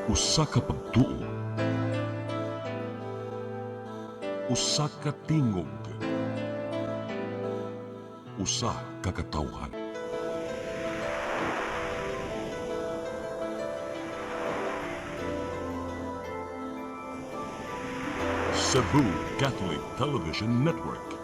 Usa ka pagtuo, usa ka tingog, usa ka katawhan. Cebu Catholic Television Network.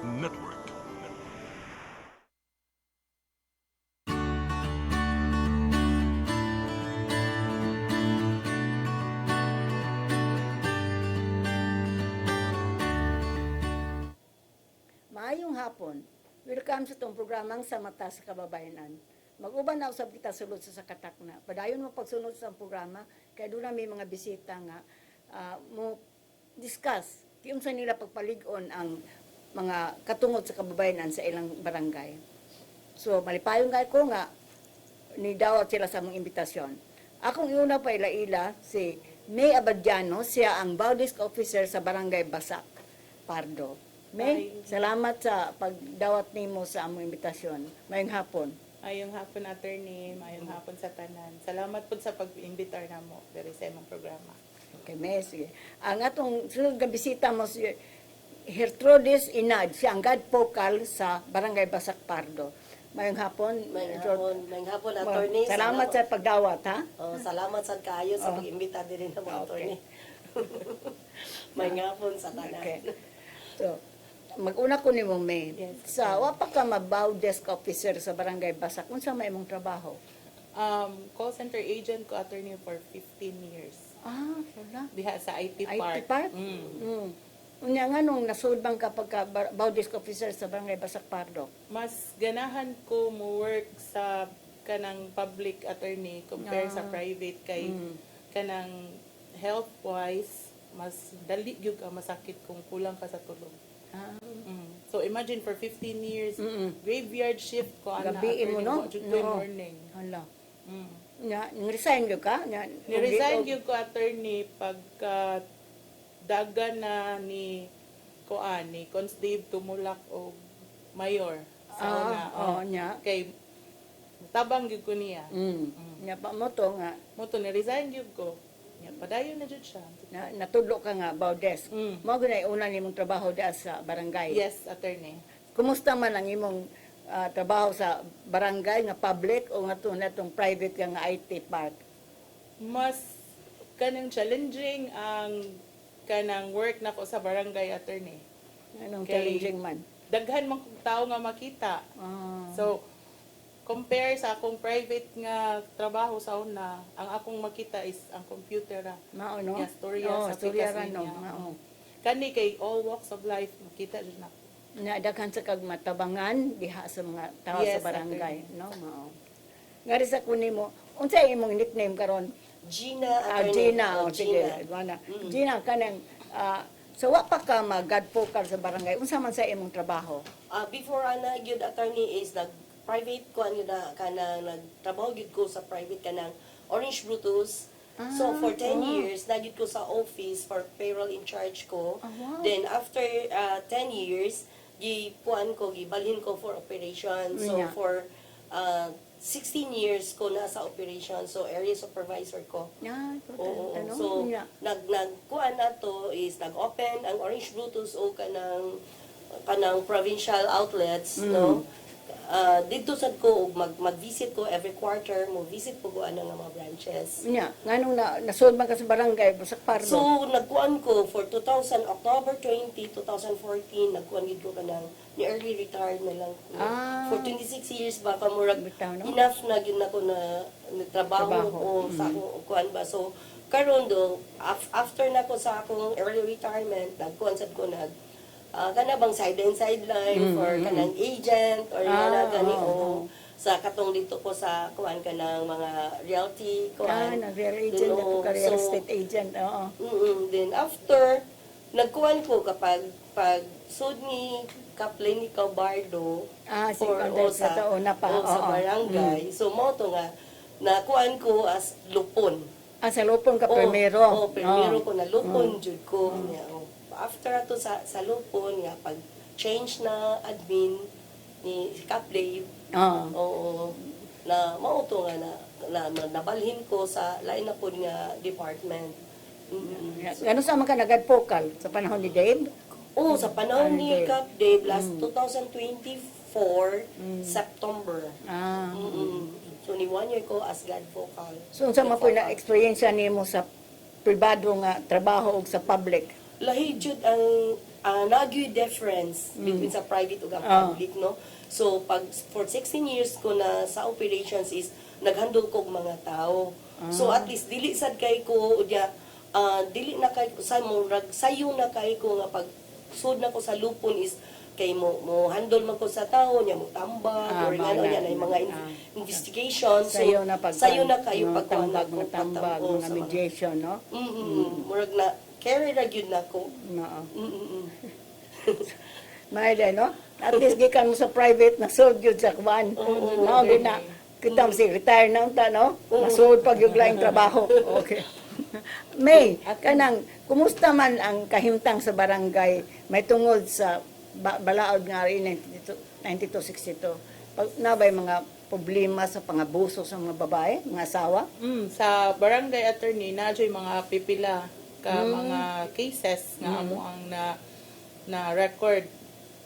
Maayong hapon. Welcome sa itong programang sa Mata sa Kababayanan. Mag-uban na usab kita sulod sa sakatakna. Padayon mo pagsunod sa programa, kaya doon na may mga bisita nga mo discuss kung sa nila pagpalig-on ang mga katungod sa kababayanan sa ilang barangay. So, malipayong gay ko nga, nidawat sila sa mong imbitasyon. Akong iuna pa ila-ila, si May Abadiano, siya ang Baudisk Officer sa Barangay Basak, Pardo. May, salamat sa pagdawat nimo sa among imbitasyon. Mayong hapon. Ayong hapon, attorney. Ayong hapon sa tanan. Salamat po sa pag-imbitar na mo diri sa imong programa. Okay, May, sige. Ang atong sunod nga bisita mo si Gertrudis Inad, siya ang God Vocal sa Barangay Basak, Pardo. Mayong hapon. Mayong hapon, attorney. Salamat sa pagdawat, ha? Salamat sa kaayo sa pag-imbita din ng mga attorney. Mayong hapon sa tanan. Okay. So, mag-una ko ni mo, May. Yes. Sa wa pa ka mabaw desk officer sa Barangay Basak, unsa may imong trabaho? Call center agent ko, attorney, for 15 years. Wala. Diha sa IT IT Park. Park? Unya nga nung nasudbang ka pagka baw desk officer sa Barangay Basak, Pardo. Mas ganahan ko mo work sa kanang public attorney compare sa private kay kanang health-wise, mas dali gyud ka masakit kung kulang ka sa tulog. So imagine for 15 years, graveyard shift ko ana Gabiin mo, no? morning. Hala. Nya, resign gyud ka? Nya, Ni-resign gyud ko, attorney, pagka dagan na ni Cons Dave Tumulak o Mayor sa una. nya. Kay tabang gyud ko niya. Nya pa mo to nga, Moto ni-resign gyud ko. Nya padayon na jud siya. natudlo ka nga baw desk. Mao gunay una nimong trabaho diha sa barangay. Yes, attorney. Kumusta man ang imong trabaho sa barangay nga public o nga natong private ka nga IT park? Mas kanang challenging ang kanang work nako sa barangay, attorney. Anong Kay- challenging man? Daghan man kong tao nga makita. So, compare sa akong private nga trabaho sa una, ang akong makita is ang computer ra. Mao no? Yes, storya sa storya ra aplikasyon no. niya. Mao. Kani kay all walks of life makita jud na. Daghan sa kag matabangan diha sa mga tao Yes, sa barangay, no? Mao. Ngari sa kunin mo, unsa imong nickname karon? Gina, attorney. Gina, Oh, sige. Gina. Gina, kanang so wa pa ka mag-advocate sa barangay, unsa man sa imong trabaho? Before ana gyud attorney is private ko ano na kana nagtrabaho gyud ko sa private kanang Orange Brutus. So for 10 years nagyud ko sa office for payroll in charge ko. Wow. Then after 10 years gipuan ko gibalhin ko for operation. So Yeah. for 16 years ko na sa operation. So area supervisor ko. Oo. Ano? So, nagkuan na to is nag-open ang Orange Brutus o kanang provincial outlets, no? Dito sad ko mag-visit ko every quarter, mo visit ko ano nga mga branches. Nya, nganong nasud man ka sa barangay, Basak Pardo? So, nagkuan ko for October 20, 2014, nagkuan gid ko kanang ni early retired na lang. For 26 years ba kamurag Bitaw, no? enough na gyud nako na trabaho o sa akong kuan ba. So, karon do after nako sa akong early retirement, nagkuan sad ko kana bang sideline for kanang agent or gani o sa katong dito ko sa kuan kanang mga realty kuan. Real agent, Oo, ako ka real so, estate agent, oo. Then after nagkuan ko kapag pag sud ni Kaplin ni Bardo Si Condel sa taona pa, sa barangay. So mo to nga nakuan ko as lupon. Sa lupon ka primero. Primero ko na lupon jud ko. Nya, after ato sa lupon nga pag change na admin ni Kaplin, oo, na mauto nga nabalhin ko sa lain na po nga department. Gano'n sa mga nag-advocal sa panahon ni Dave? Oo, sa panahon ni Dave. Cap Dave, last 2024, September. Ah. So, ni 1 year ko as God vocal. So, sa mga po na experience nimo sa pribado nga trabaho o sa public? Lahi jud ang nagyoy difference between sa private ug ang public, no? So, for 16 years ko na sa operations is naghandle ko og mga tao. So, at least, dili sad kay ko, dili na kay ko, sayo na kay ko nga pag sud na ko sa lupon is kay mo handle man ko sa tao niya mo tambag or ano niya na yung mga investigation. So, Sayo na kayo pag tambag, mga tambag, mga sa mediation, no? Murag na carry ra gyud nako. Oo. Maila, no? At least gikan mo sa private na sold yun sa kuwan. No, di na. Kita mo si retire na unta, no? Nasold pag yung laing trabaho. Okay. May, kanang, kumusta man ang kahimtang sa barangay may tungod sa balaod nga rin 9262? Pag nabay mga problema sa pangabuso sa mga babae, mga asawa? Sa barangay attorney, nadyo'y mga pipila ka mga cases nga amo ang na record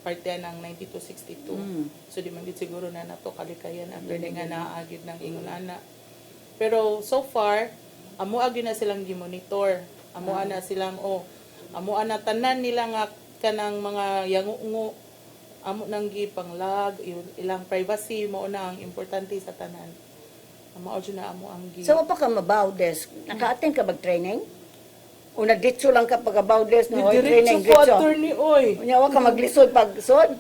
parte ng 9262. So di man gid siguro na nato kalikayan attorney nga naagid ng ingon ana. Pero so far, amo agi na silang gimonitor. Amo ana silang amo ana tanan nila nga kanang mga yangungo amo nang gipanglag ilang privacy mo na ang importante sa tanan. Amo na amo ang gi. So, pa ka mabawdes, naka-attend ka mag-training? O na-ditso lang ka pag-abawdes na training Diretso ko ditso? attorney oy. Unya ka maglisod pag-sod?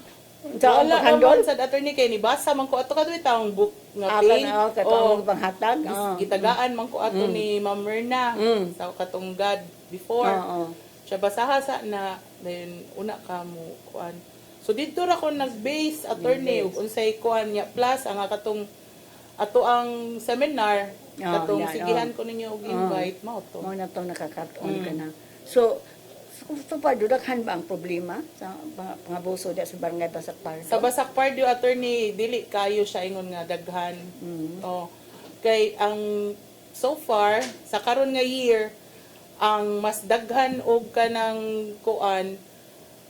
Sa Wala paghandol? naman sa attorney kay ni basa man ko ato kadto itang book nga Akan page. ako, katong panghatag? Gitagaan man ko ato ni Ma'am Myrna sa katong God before. Oo. Siya basaha sa na then una ka mo kuan. So dito ra ko nag-base attorney ug unsay kuan niya plus ang katong ato ang seminar katong sigihan ko ninyo og invite mao to. Mo na to nakaka-on ka na. So, pa dudaghan ba ang problema sa pangabuso sa barangay Basak Pardo? Sa Basak Pardo attorney dili kayo siya ingon nga daghan. Kay ang so far sa karon nga year ang mas daghan og kanang kuan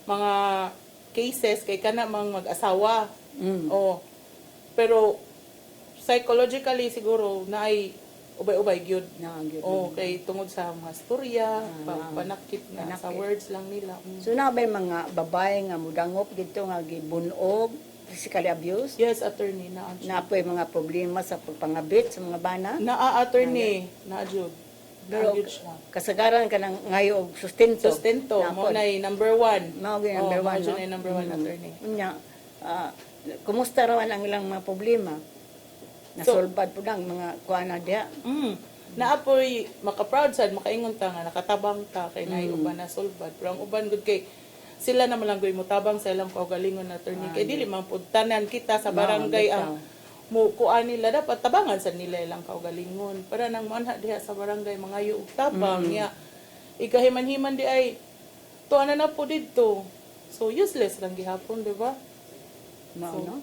mga cases kay kana mang mag-asawa. Pero psychologically siguro naay ubay-ubay gyud. Kay tungod sa mga storya, panakit na sa words lang nila. So na ba mga babae nga mudangop dito nga gibunog, physically abused? Yes, attorney na. Na po mga problema sa pagpangabit sa mga bana? Naa attorney na jud. Pero kasagaran ka ng ngayo og sustento. Sustento mo na number 1. Mao gyud number 1. Mo na number 1 attorney. Unya, kumusta raw ang ilang mga problema? Nasolbad po lang mga kuana diha. Naapoy maka-proud sad makaingon ta nga nakatabang ta kay naay uban na solbad. Pero ang uban gud kay sila naman lang gyud motabang sa ilang kaugalingon na attorney kay dili man pud tanan kita sa barangay ang mo kuan nila dapat tabangan sa nila ilang kaugalingon para nang manha diha sa barangay mangayo og tabang niya ikahiman-himan di ay tuana na po didto. So useless lang gihapon, di ba?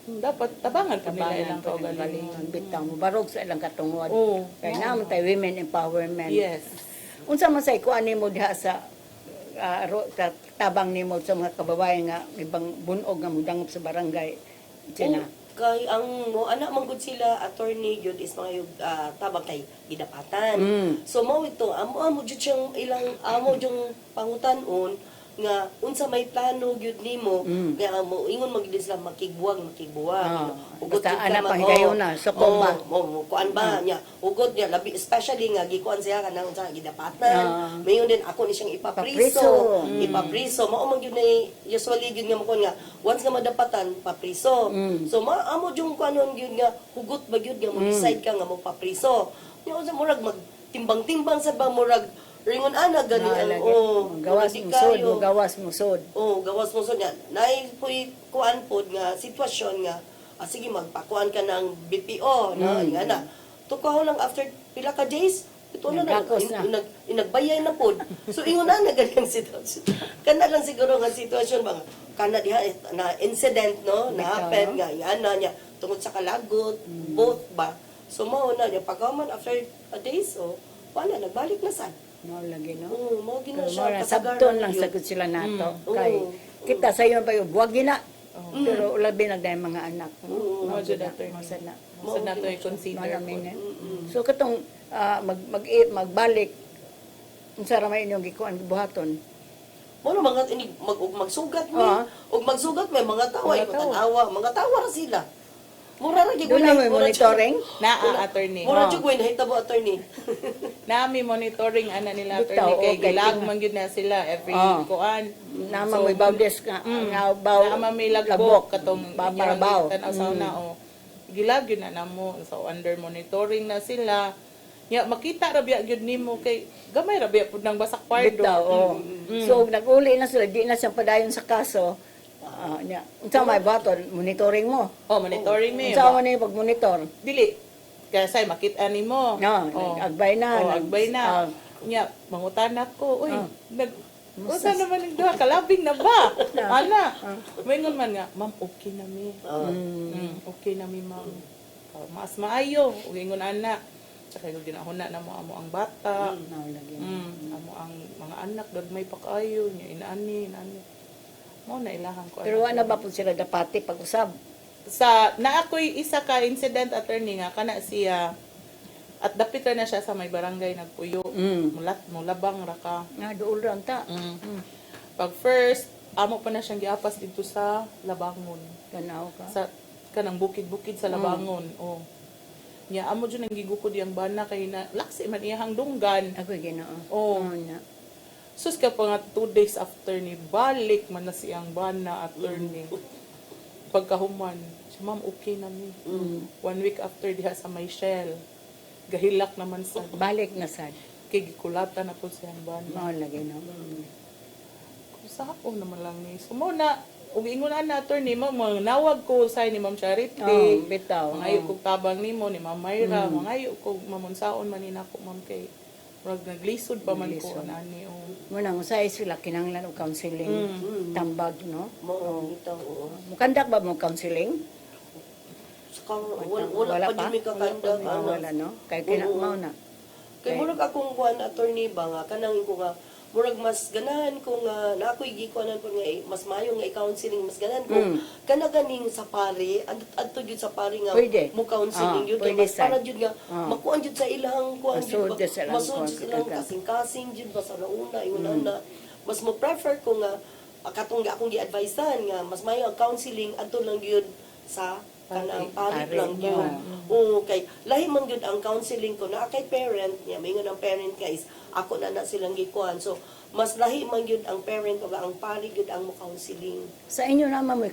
Dapat tabangan pa nila ilang kaugalingon. Bitaw mo barog sa ilang katungod. Oo. Kaya naman tayo women empowerment. Yes. Unsa man say kuan nimo diha sa tabang nimo sa mga kababayan nga ibang bunog nga mudangop sa barangay. Tina. Kay ang anak man gud sila attorney gyud is mga tabang kay gidapatan. So mao ito amo jud siyang ilang amo jung pangutan-on nga unsa may plano gyud nimo nga mo ingon magid sila makigbuwag ugot basta anak pahigayon na so komba kuan ba niya ugot niya labi especially nga gikuan siya kanang unsa gidapatan mayon din ako ni siyang ipapriso mao man gyud ni usually gyud nga mo nga once nga madapatan papriso so amo jung kuanon gyud nga hugot ba gyud nga mo decide ka nga mo papriso nya unsa murag magtimbang-timbang sa ba murag ringon ana gani gawas mo sod. Gawas mo sod niya. Nay puy kuan pod nga sitwasyon nga sige magpakuan ka ng BPO no nga na. Tukaw lang after pila ka days ito na inagbayay na pod. So ingon na gani ang sitwasyon. Kana lang siguro nga sitwasyon ba kana diha na incident no na happen nga ana niya tungod sa kalagot both ba. So mao na niya pagkaman after a day so wala nagbalik na sad. Mao lagi no. Mao gina Pero siya mao na kasagaran sabton lang yun. sagud sila nato. Oo. Kay kita sa iyo pa yung buwag gina. Pero labi nagday mga anak. Mao jud ato Mao sad na. Sa nato i-consider ko. Malamin. So katong magbalik unsa ra may inyong gikuan buhaton. Mo na mga ini magsugat mi. Ah. Og magsugat may mga tawa Mga imo tawa. tanawa, mga tawa ra sila. Mura ra gyud Doon na may monitoring. Naa attorney. Mura jud ko nahitabo attorney. Nami monitoring ana nila Bitaw, attorney kay okay. gilag man gyud na sila every kuan. Nama may bawdes nga nga baw. Nama may lagbok katong Baparabaw. tan asaw na o. Gilag yun na namo so under monitoring na sila. Ya makita ra biya gyud nimo kay gamay ra biya pud nang basak pardo. Bitaw, oh. So nag-uli na sila, di na siya padayon sa kaso. Nya, unsa may baton monitoring mo. Oh, monitoring mi. Unsa man ni pag-monitor? Dili kaya say makita nimo. No, agbay na. Oh, agbay na. Nya mangutan ako, uy, Usa naman yung duha, kalabing na ba? Ana, maingon man nga, ma'am, okay na mi. Okay na mi, ma'am. Mas maayo, ingon ana. Tsaka yung ginahuna na mo amo ang bata. Amo ang mga anak, dagmay pa kayo, niya inaani. Mo na ilahan ko. Pero wala ba po sila dapati pag-usab? Sa, na ako'y isa ka incident attorney nga, kana siya, at dapit na siya sa may barangay nagpuyo. Mulabang ra ka. Nga, dool ra ta. Pag first, amo pa na siyang giapas dito sa Labangon. Ganaw ka. Sa kanang bukid-bukid sa Labangon. Oh. Nya amo jud nang gigukod yang bana kay na laksi man iyang dunggan. Ako ginoo. Oh. Nya. Sus ka pa nga 2 days after ni balik man na siyang bana attorney. Pagkahuman, si ma'am okay na mi. 1 week after diha sa Michelle. Gahilak naman sa Balik na sad. kay gikulatan na po siyang bana. Mao lagi no. Sa ako naman lang ni. So mo na ug ingon na attorney mo nawag ko sa ni Ma'am Charity. Bitaw. Mangayo kog tabang nimo ni Ma'am Myra, mangayo kog mamunsaon man ni nako ma'am kay murag naglisod pa man ko ani o. Muna usay sila kinahanglan og counseling. Tambag no. Mo ito. Mukandak ba mo counseling? Saka wala pa jud mi kakandag Wala no. Kay kinahanglan na. Kay murag akong kuan attorney ba nga kanang ko nga murag mas ganahan ko nga na ako'y gikuanan ko nga mas maayo nga i-counseling mas ganahan ko kana ganing sa pare adto jud sa pare nga Pwede. mo counseling jud Pwede mas sad. para jud nga makuan jud sa ilang kuan jud Masud sa ilang masud kuan, sa ilang kagag. kasing-kasing jud ba sa nauna ingon na mas mo prefer ko nga katong akong gi-advisean nga mas maayo ang counseling adto lang gyud sa kanang pare Pare. lang yun. Oo, kay lahi man gyud ang counseling ko na kay parent niya, mingon ang parent guys, ako na silang gikuan. So mas lahi man gyud ang parent o ang pare gyud ang mo counseling. Sa inyo naman mo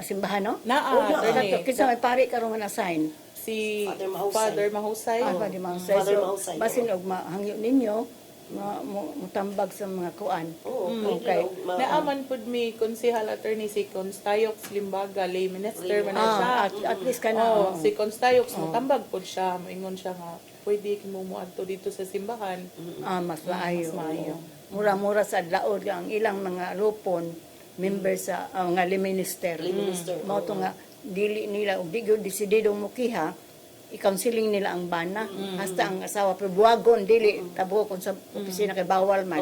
simbahan no? Naa attorney. Kinsa may pari karon nga na-sign. Si Father Mahusay. Father Mahusay. Pwede Mahusay. Father So, Mahusay, basin og mahangyo ninyo, mutambag sa mga kuan. Oo, Okay. Naaman pud mi konsehal attorney si Constayok Limbaga, lay minister man na siya. At least ka na. Oh, si Constayok tambag pud siya, moingon siya nga pwede kimo moadto dito sa simbahan. Mas maayo. Mas maayo. Mura-mura sa laod ang ilang mga lupon, member sa nga minister. Mao to nga dili nila ug di gyud desidido mo kiha i-counseling nila ang bana hasta ang asawa pero buwagon dili tabo kon sa opisina kay bawal man.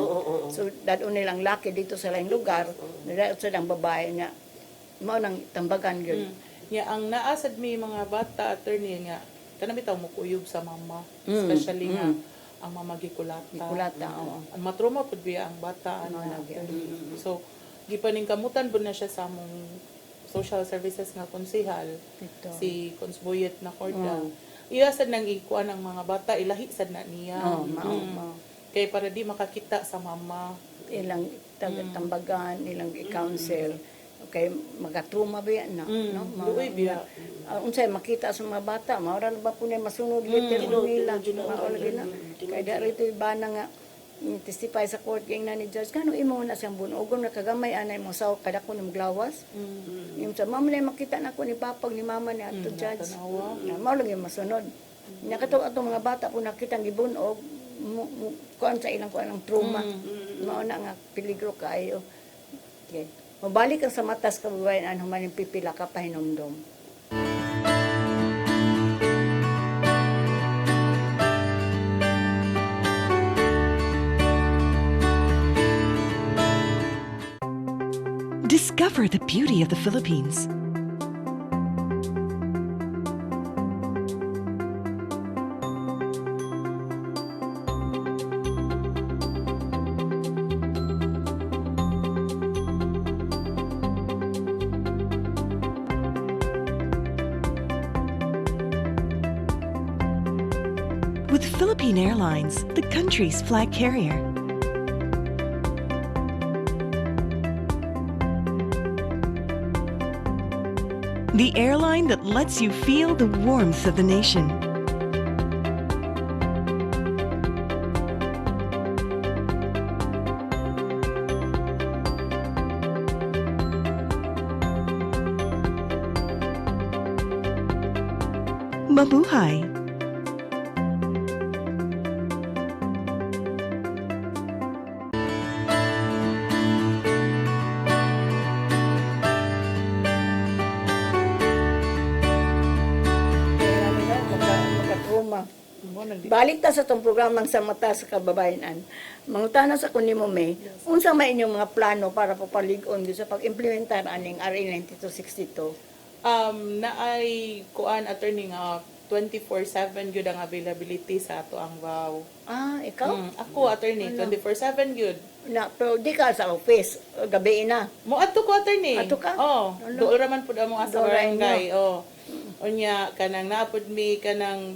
So dadon nilang laki dito sa laing lugar, dadon sa ang babae nga mao nang tambagan gyud. Ya ang naasad mi mga bata attorney nga kanami taw mo kuyog sa mama, especially nga ang mama gikulata. Kulata oo. Ang matruma pud biya ang bata ano So gipaningkamutan pud na siya sa among social services nga konsehal Ito. si Consboyet na Corda. Iya sad nang ikuan ang mga bata ilahi sad na niya. Mao. Kay para di makakita sa mama. Ilang tambagan, ilang i-counsel. Okay, magatruma ba yan na? No? Luoy biya. Unsay makita sa mga bata, maura na ba po na masunod liter nila? Maulagi na. Kaya dari ito ibana nga, testify sa court kay na ni judge kano imo na siyang bunog na kagamay anay mo sa kada ko ng glawas yung sa mama na makita na ko ni papag ni mama ni ato judge na mao lang yung masunod nya kato atong mga bata ko nakita ang gibunog kuan sa ilang kuan ang trauma mao na nga peligro kaayo okay mabalik ang sa matas kababayan an humaning pipila ka pahinomdom. Discover the beauty of the Philippines. With Philippine Airlines, the country's flag carrier. The airline that lets you feel the warmth of the nation. Mabuhay! Magkatruma. Balik ta sa itong programang sa mata sa kababayanan. Mangutana sa kunimo may, unsa may inyong mga plano para papalig-on sa pag-implementar aning RA 9262? Naay kuan attorney nga 24/7 gyud ang availability sa ato ang WOW. Ikaw? Ako attorney 24/7 gyud. Pero di ka sa office, gabi na. Mo adto ko attorney. Adto ka? Oh, Ano? dool raman pud amo sa Dool ra barangay. Oh. Unya kanang napud mi kanang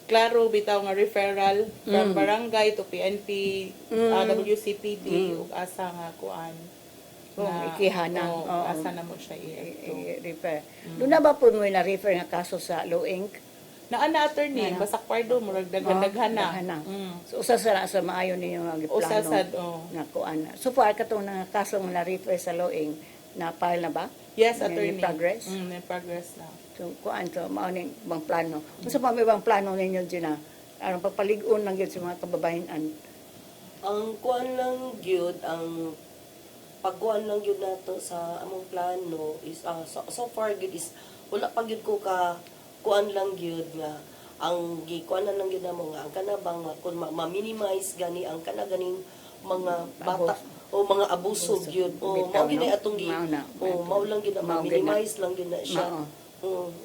klaro bitaw nga referral from barangay to PNP, WCPD ug asa nga kuan. Ikihana. Asa na mo siya I-refer. Doon na ba po mo na-refer nga kaso sa Law Inc? Naana attorney, Naana. basak pardo murag daghan na. Daghan na. So, usa sa maayo ninyo nga plano. Usa sad, oh. Nga kuan. So far, katong nga kaso nga na-refer sa Law Inc, na-file na ba? Yes, Nga attorney. in progress? In progress na. So, kuan to, mauning bang plano. Unsa pa may bang plano ninyo dyan na? Arang pagpalig-on lang yun sa mga kababayan. Ang kuan lang gyud, ang pagkuan lang gyud nato sa among plano is so far gyud is wala pa gyud ko ka kuan lang gyud nga ang gikuanan lang gyud namo nga ang kana bang kun ma-minimize gani ang kana ganing mga bata o mga abuso gyud o mao gyud atong gi mao lang gyud na ma-minimize lang gyud na siya.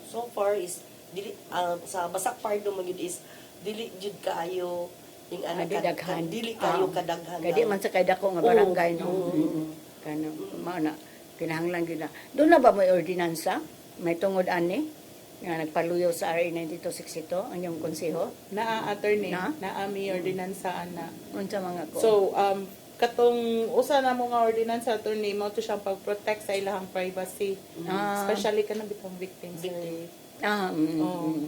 So far is dili sa basak pardo man gyud is dili gyud kaayo ing Daghan. dili kayo kadaghan. Kaya di man sa kay dako nga barangay, no? Kana, mao na, kinahanglan gyud na. Doon na ba may ordinansa? May tungod ani? Nga nagpaluyo sa RA 9262, ang iyong konseho? Naa attorney, Na? naa mi ordinansa ana. Unsa mga ko? So, katong usa na mo nga ordinansa attorney mao to siyang pag-protect sa ilahang privacy. Especially kanang bitong victims.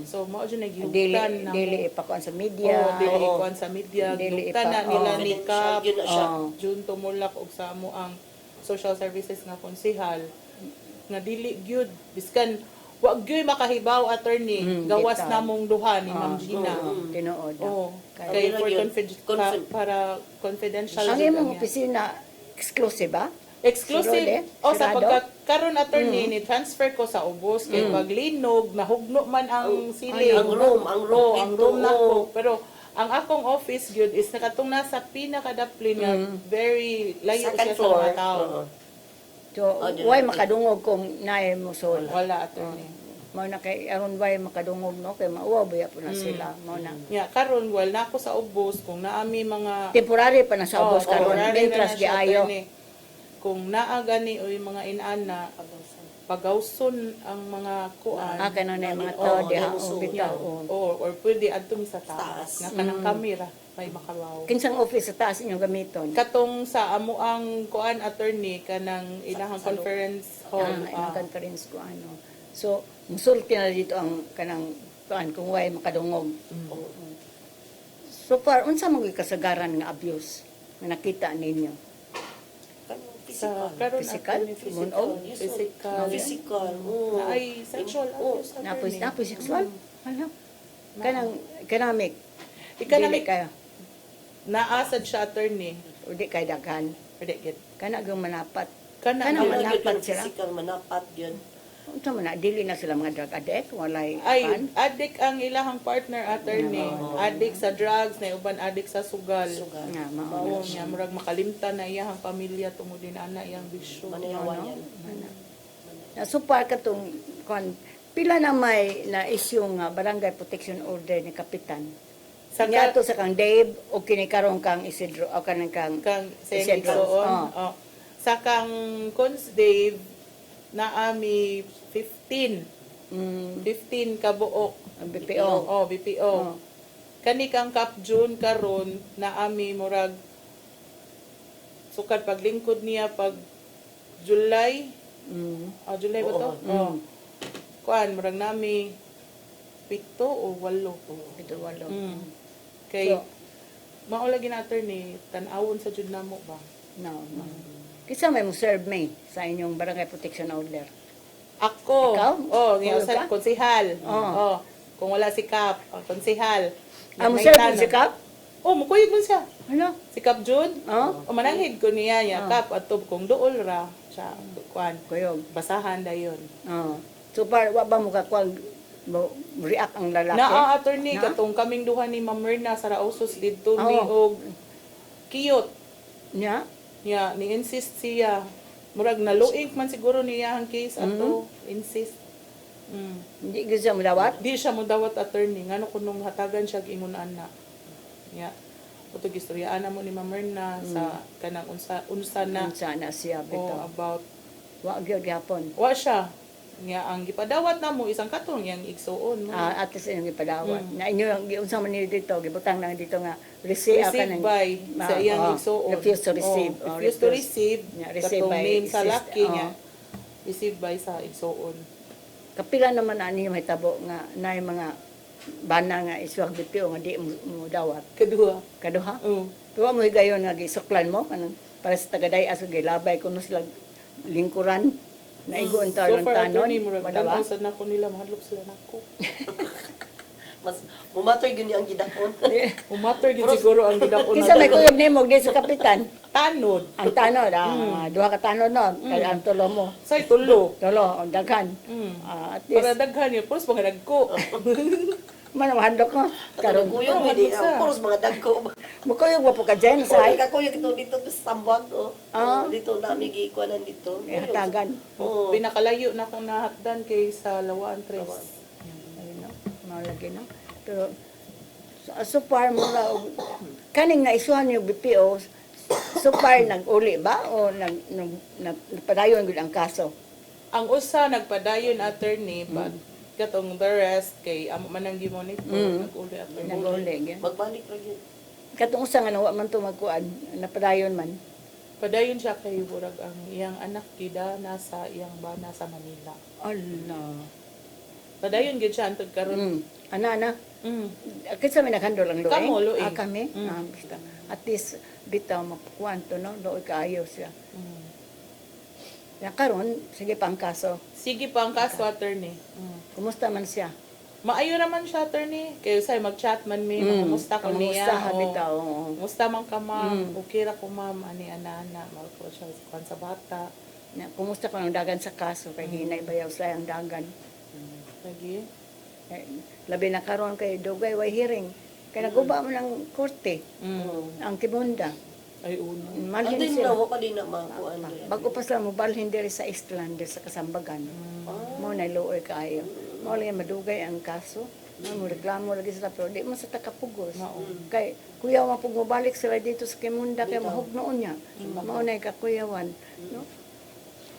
So mao jud dili nagihutan na dili ipakuan sa media. dili ikuan sa media, Dili gihutan na nila confidential ni Kap, yun na siya. June tumulak og sa amo ang social services nga konsehal nga dili gyud biskan wa gyud makahibaw attorney gawas bitaw. namong duha ni Ma'am Gina. Tinuod. Oh, Kaya- kay for Yun, para confidential Ang jud imong niya. opisina exclusive ba? Exclusive. Sirode? O sa Sirado? pagkakaroon attorney ni transfer ko sa ubos kay paglinog nahugno man ang siling. ang room Ang room na ko. Pero ang akong office gyud is nakatong nasa pinakadaplin nga very layo Second siya sa floor. mga tao. So, why makadungog kung naay mo so Wala attorney. mao na kay aron why makadungog no kay mauwa ba po na sila mao na. Yeah, karon well na ako sa ubos kung naami mga Temporary pa na sa ubos karon temporary mentras na siya, giayo. attorney. Kung naa gani o yung mga inana pagawson ang mga kuan. Kana na yung mga tao diha muso. o bitaw. o. Or pwede adto mi sa taas. Taas. Nga kanang kamera may makawaw. Kinsang office sa taas inyong gamiton? Katong sa amo ang kuan attorney kanang ilahang conference hall. Ilang conference ko ano. So, musulti na dito ang kanang kuan kung why makadungog. So far, unsa mo kasagaran nga abuse nga nakita ninyo? Sa karon Physical? attorney, Munog? physical. Oo. Ay sexual abuse attorney. Napoy sexual? Ano? Kanang economic. Economic. Dili kayo. Naasad siya attorney. O di kay daghan. Pwede gid. Kana gyud manapat. Kana Kana gyud. manapat Manapat sila? physical manapat yun. Unsa man na dili na sila mga drug addict, walay Ay, pan. addict ang ilahang partner attorney. Addict sa drugs, na uban addict sa sugal. Nga Oo, mao. niya murag makalimtan na iyahang pamilya tungod din ana iyang bisyo. Manayawan yan. Na supar katong kon pila na may na issue nga barangay protection order ni kapitan. Sa Sa to sa kang Dave o kini karon kang Isidro o kanang kang kang sayang Isidro. igsoon. Oh. Sa kang Cons Dave na ami 15 ka buok. ang BPO. Oh, BPO. Oh. Kani kang Cap June karon na ami murag sukad paglingkod niya pag July. July ba to? Oh. Kuan murag nami 7 o 8. Ito walo. Kay So, maula gina attorney tan-awon sa jud namo ba? No. Kisa may mo serve me sa inyong barangay protection order. Ako. Ikaw? Oh, Tulog nga sa ka? konsehal. Oh. Oh. Kung wala si Kap, ang konsehal. Ang May serve mo tanong. si Kap? Oh, mukuyog mo siya. Ano? Si Kap June? Oh, O mananghid ko niya ya Kap ato kung duol ra siya kuan kuyog. basahan dayon. Oh. So par wa ba mo kakwag mo react ang lalaki? Naa attorney Na? katong kaming duha ni Ma'am Myrna sa Rausos didto Oo. mi og kiyot. Nya? Ya, ni-insist siya. Murag naluink man siguro niya ang case ato. Insist. Hindi gyud siya modawat? Di siya mo dawat attorney. Ngano kunong hatagan siya ingon ana. Ya. Kuto gistoryaan na mo ni Ma'am Myrna sa kanang unsa na Unsa na siya o bitaw. about Wa gyud gyapon. wa siya. Nga ang gipadawat na mo isang katong yang igsuon mo. At least inyong ipadawat. Na inyo ang unsa man nila dito gibutang lang dito nga receive Receive by sa iyang igsuon. refuse to receive. Oh, refuse to receive. Yeah, receive Katong by name sa sis- laki oh. niya. Receive by sa igsuon. Kapila naman ani may tabo nga nay mga bana nga iswag BPO nga di mo dawat. Kaduha. Kaduha. Oh. Tuwa mo higayon nga gisuklan mo kanang para sa tagaday aso gilabay kuno sila lingkuran na igon So taron far, tanon. attorney, murag Madawa. tanaw sad na ko nila, mahadlok sila nako. Mas mumatoy gyud ni ang gidakon. Umatter gid siguro ang gidakon Kisa may na kuyog nimo di sa kapitan. tanod. Ang tanod duha ka tanod no kaya ang tulo mo. Say tulo. Tulo ang daghan. At least Para daghan yun, pros mga dagko. man handok mo Karon karon kuyog Oo, di madugsa. ang puros mga dagko. mo kuyog mo po ka dyan sa Sa kakuyog ito dito sa Sambuag oh. Ah. Dito na mi gikuanan dito. hatagan. Oo. Pinakalayo na akong nahatdan kay sa Lawaan Tres. Ayun no. Mao lagi no. Pero so far mo ra kaning naisuhan yung BPO so far nag-uli ba o nagpadayon gud ang kaso? Ang usa nagpadayon attorney, but katong the rest kay amo man ang gimonitor, nag-uli attorney. Nag-uli gyud. Magbalik ra gyud. Katong usa nga wa man to magkuan napadayon man. Padayon siya kay burag ang iyang anak gida nasa iyang bana sa Manila. Allah. Padayon gid siya antod karon. Ana. Mm. Kinsa may naghandle ang luing? Kamo, luing. Kami? Basta. At least, bitaw mapukuan to, no? Luoy kaayo siya. Ya karon sige pa ang kaso. Sige pa ang kaso attorney. Kumusta man siya? Maayo naman siya attorney. Kaya say mag-chat man mi, kumusta ko niya. Kumusta o, bitaw? oo. Kumusta man ka ma'am? Okay ra ko ma'am, ani ana-ana, magpo siya sa bata. Na, kumusta ka ng dagan sa kaso? Kay hinay bayaw sa ang dagan. Lagi. Eh, labi na karon kay dugay way hearing. Kay naguba mo ng korte. Ang kibunda. Ay uno. Malhin Ando sila. na wa pa din na makuan. Bago pa sila mobalhin diri sa Eastland sa Kasambagan. Mo na luoy kaayo. Mo lang madugay ang kaso. Mo reklamo lagi sila pero di man sa takapugos. Kay kuya wa pug mobalik sila dito sa Kimunda kay mahugnoon niya. Mao na kakuyawan, no?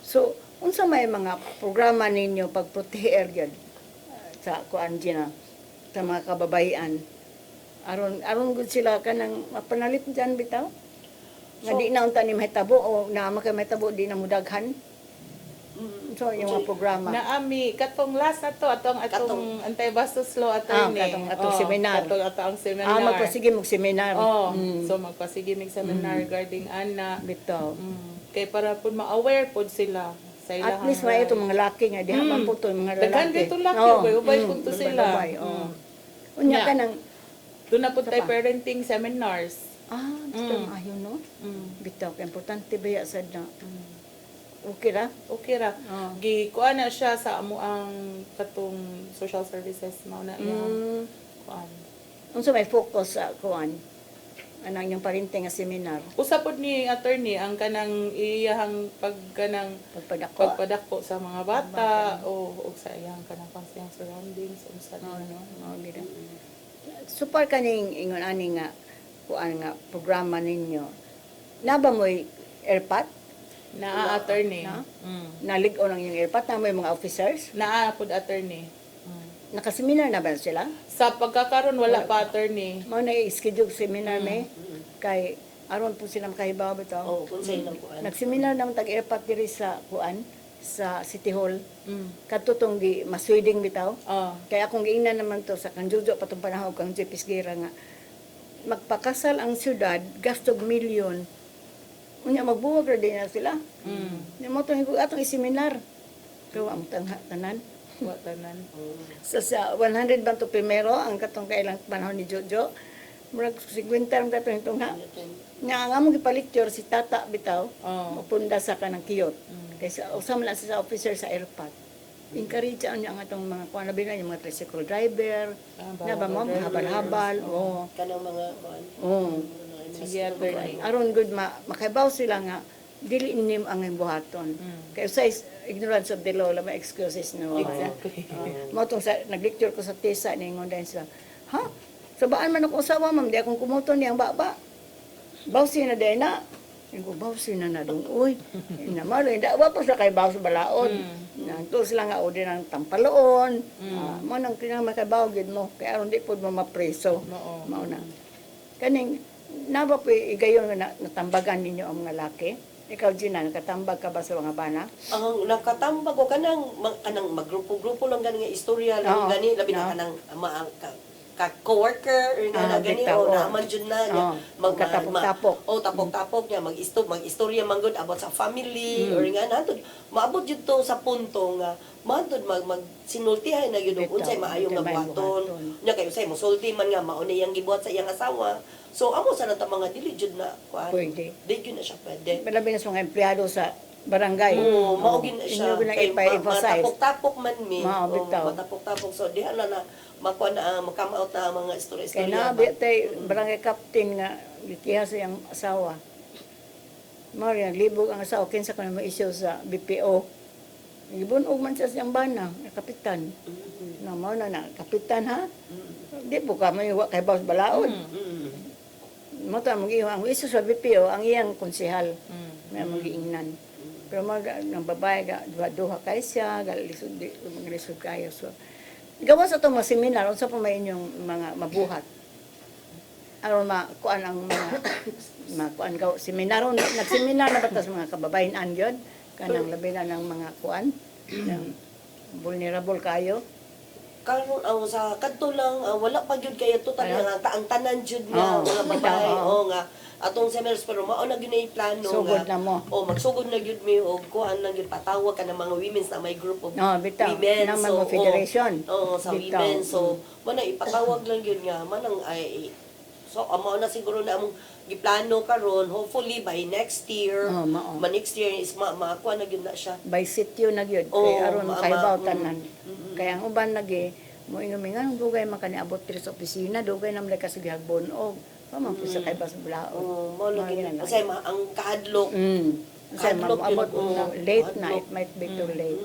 So, unsa may mga programa ninyo pagproteher gyud sa kuan na sa mga kababayan? Aron gud sila kanang mapanalip diyan bitaw? Nga di na unta ni mahitabo o naama kay mahitabo di na mudaghan. So yung mga programa. Naami katong last na to atong anti-bastos law attorney. katong seminar. Atong seminar. Magpasige mo seminar. Oh, so magpasige mig seminar regarding ana. Bitaw. Kay para pud ma-aware pud sila sa At ilahang least may itong mga laki nga di man po to yung mga lalaki. Daghan dito laki, ubay pud to sila. Unya Yeah. ka nang Doon na pud tay parenting seminars. bitaw maayo no. Bitaw kay importante ba ya sad na. okay ra. Okay ra. Oh. Gikuan na siya sa amo ang katong social services mao na iyang kuan. Unsa may focus sa kuan? Anang yung parinting nga seminar. Usapod ni attorney ang kanang iyahang pagkanang Pagpadako. pagpadako sa mga bata o sa iyang kanang pansiyang surroundings unsa Oh, no. no, gida. Supar kaning ingon ani nga kuan nga programa ninyo. Naba mo'y airpat? Naa attorney. Na? Mm. Nalig-on ang yung airpat na may mga officers? Naa pod attorney. Nakaseminar na ba sila? Sa pagkakaroon wala pa attorney. Mao na i-schedule seminar may kay aron po sila makahibaw bitaw. Oh, kung sa ilang kuan. Nagseminar naman tag airpat diri sa kuan sa City Hall. Mm. Katutong gi masweding bitaw. Oh. Kaya akong giingnan naman to sa kanjujo patong panahon kang Jepis Gira nga magpakasal ang syudad gastog milyon. Unya magbuwag ra din na sila. Nya mo tong atong iseminar. Pero ang tanan Wa tanan. sa 100 ba to primero ang katong kailang panahon ni Jojo. Murag 50 ang katong itong ha. Nga nga mo gipalikture si Tata bitaw. Oh. Mapunda sa kanang kiyot. Kaysa usam na sa officer sa airpot. Encourage niya ang atong mga kuan labi na yung mga tricycle driver. Na ba mo habal-habal. Oh. Kanang mga kuan. Oh. Sige attorney. Aron good makaibaw sila nga dili nim ang buhaton. Kay usay ignorance of the law la may excuses no. Exactly. Mo tong sa naglecture ko sa TESA ningon din sila. Ha? Sabaan man ako usawa ma'am, di akong kumuton niyang baba. Bawsi na din na. Ko bawsi na dong. Uy, inamalo hindi wa pa sa kay bawsi balaod. Nang sila nga odi ng tampaloon. Mo nang kinang makabaw gid mo kay aron di pud mo mapreso. Oo. Mao na. Kaning naba po igayon nga natambagan ninyo ang mga laki. Ikaw Gina, nakatambag ka ba sa mga bana? Ang nakatambag ko kanang kanang magrupo-grupo lang gani nga istorya lang Oo. gani labi na Oo. kanang ka coworker or nga gani bitaw, o oo. naman jud na niya Oo. Magkatapok-tapok. tapok-tapok niya mag-istorya man gud about sa family or nga natod maabot jud to sa punto nga matod sinultihan na gyud Bitaw, unsay maayo nga unsay maayong buhaton buhaton. nya kay usay mo sulti man nga mao ni yang gibuhat sa iyang asawa. So amo sa nata mga dili jud na kuan. Pwede. Di jud na siya pwede. Malabi na sa mga empleyado sa barangay. Oo, maugin na siya. Inyo na Kay ipa-emphasize. matapok-tapok man mi. Mao, Oo, bitaw. matapok-tapok. So, diha na makuha na, makama out na ang mga Kaya istorya-istorya. na tay barangay captain nga gitiha sa iyang asawa. Maria libog ang asawa kinsa ka na ma-issue sa BPO. Gibunog man siya siyang bana, kapitan. Na mao na kapitan ha. Di po ka may wa kay boss balaod. Mo ta ang issue sa BPO ang iyang konsehal. May magiingnan. Pero ang babae ga duha kay siya, galisod di maglisod kayo. So gawa sa itong mga seminar, unsa pa may inyong mga mabuhat? Aron makuan ang mga makuan gaw seminar nagseminar na batas mga kababayan gyud kanang labi na ng mga kuan ng vulnerable kayo. Karon sa kadto lang, wala pa gyud kay total Ano? nga ang tanan jud nga Oo, mga babae. oo. Oo nga. Atong seminars pero mao na gyud na yung plano Sugod nga. na mo. Magsugod na gyud mi og kuan lang gyud patawag ka ng mga women's na may group of No, bitaw. women. Naman mo federation. Oo, sa Bitaw. women. So, mana ipatawag lang yun nga. Manang ay, so, amo na siguro na among giplano karon hopefully by next year. Oo, mao. Next year is makuha na gyud na siya. By sityo na gyud Oo, kay aron makaibaw ma- tanan. Kaya ang uban lagi mo ingumingan dugay man kaniabot diri sa opisina, dugay nam lay kasi gihagbon og pamang sa kay bas bulaod. Oo, mao lang Mao gyud. yun, Kasi ang kaadlok. Kasi Kadlok yun, maabot oo. na late na, Kadlok. it might be too late.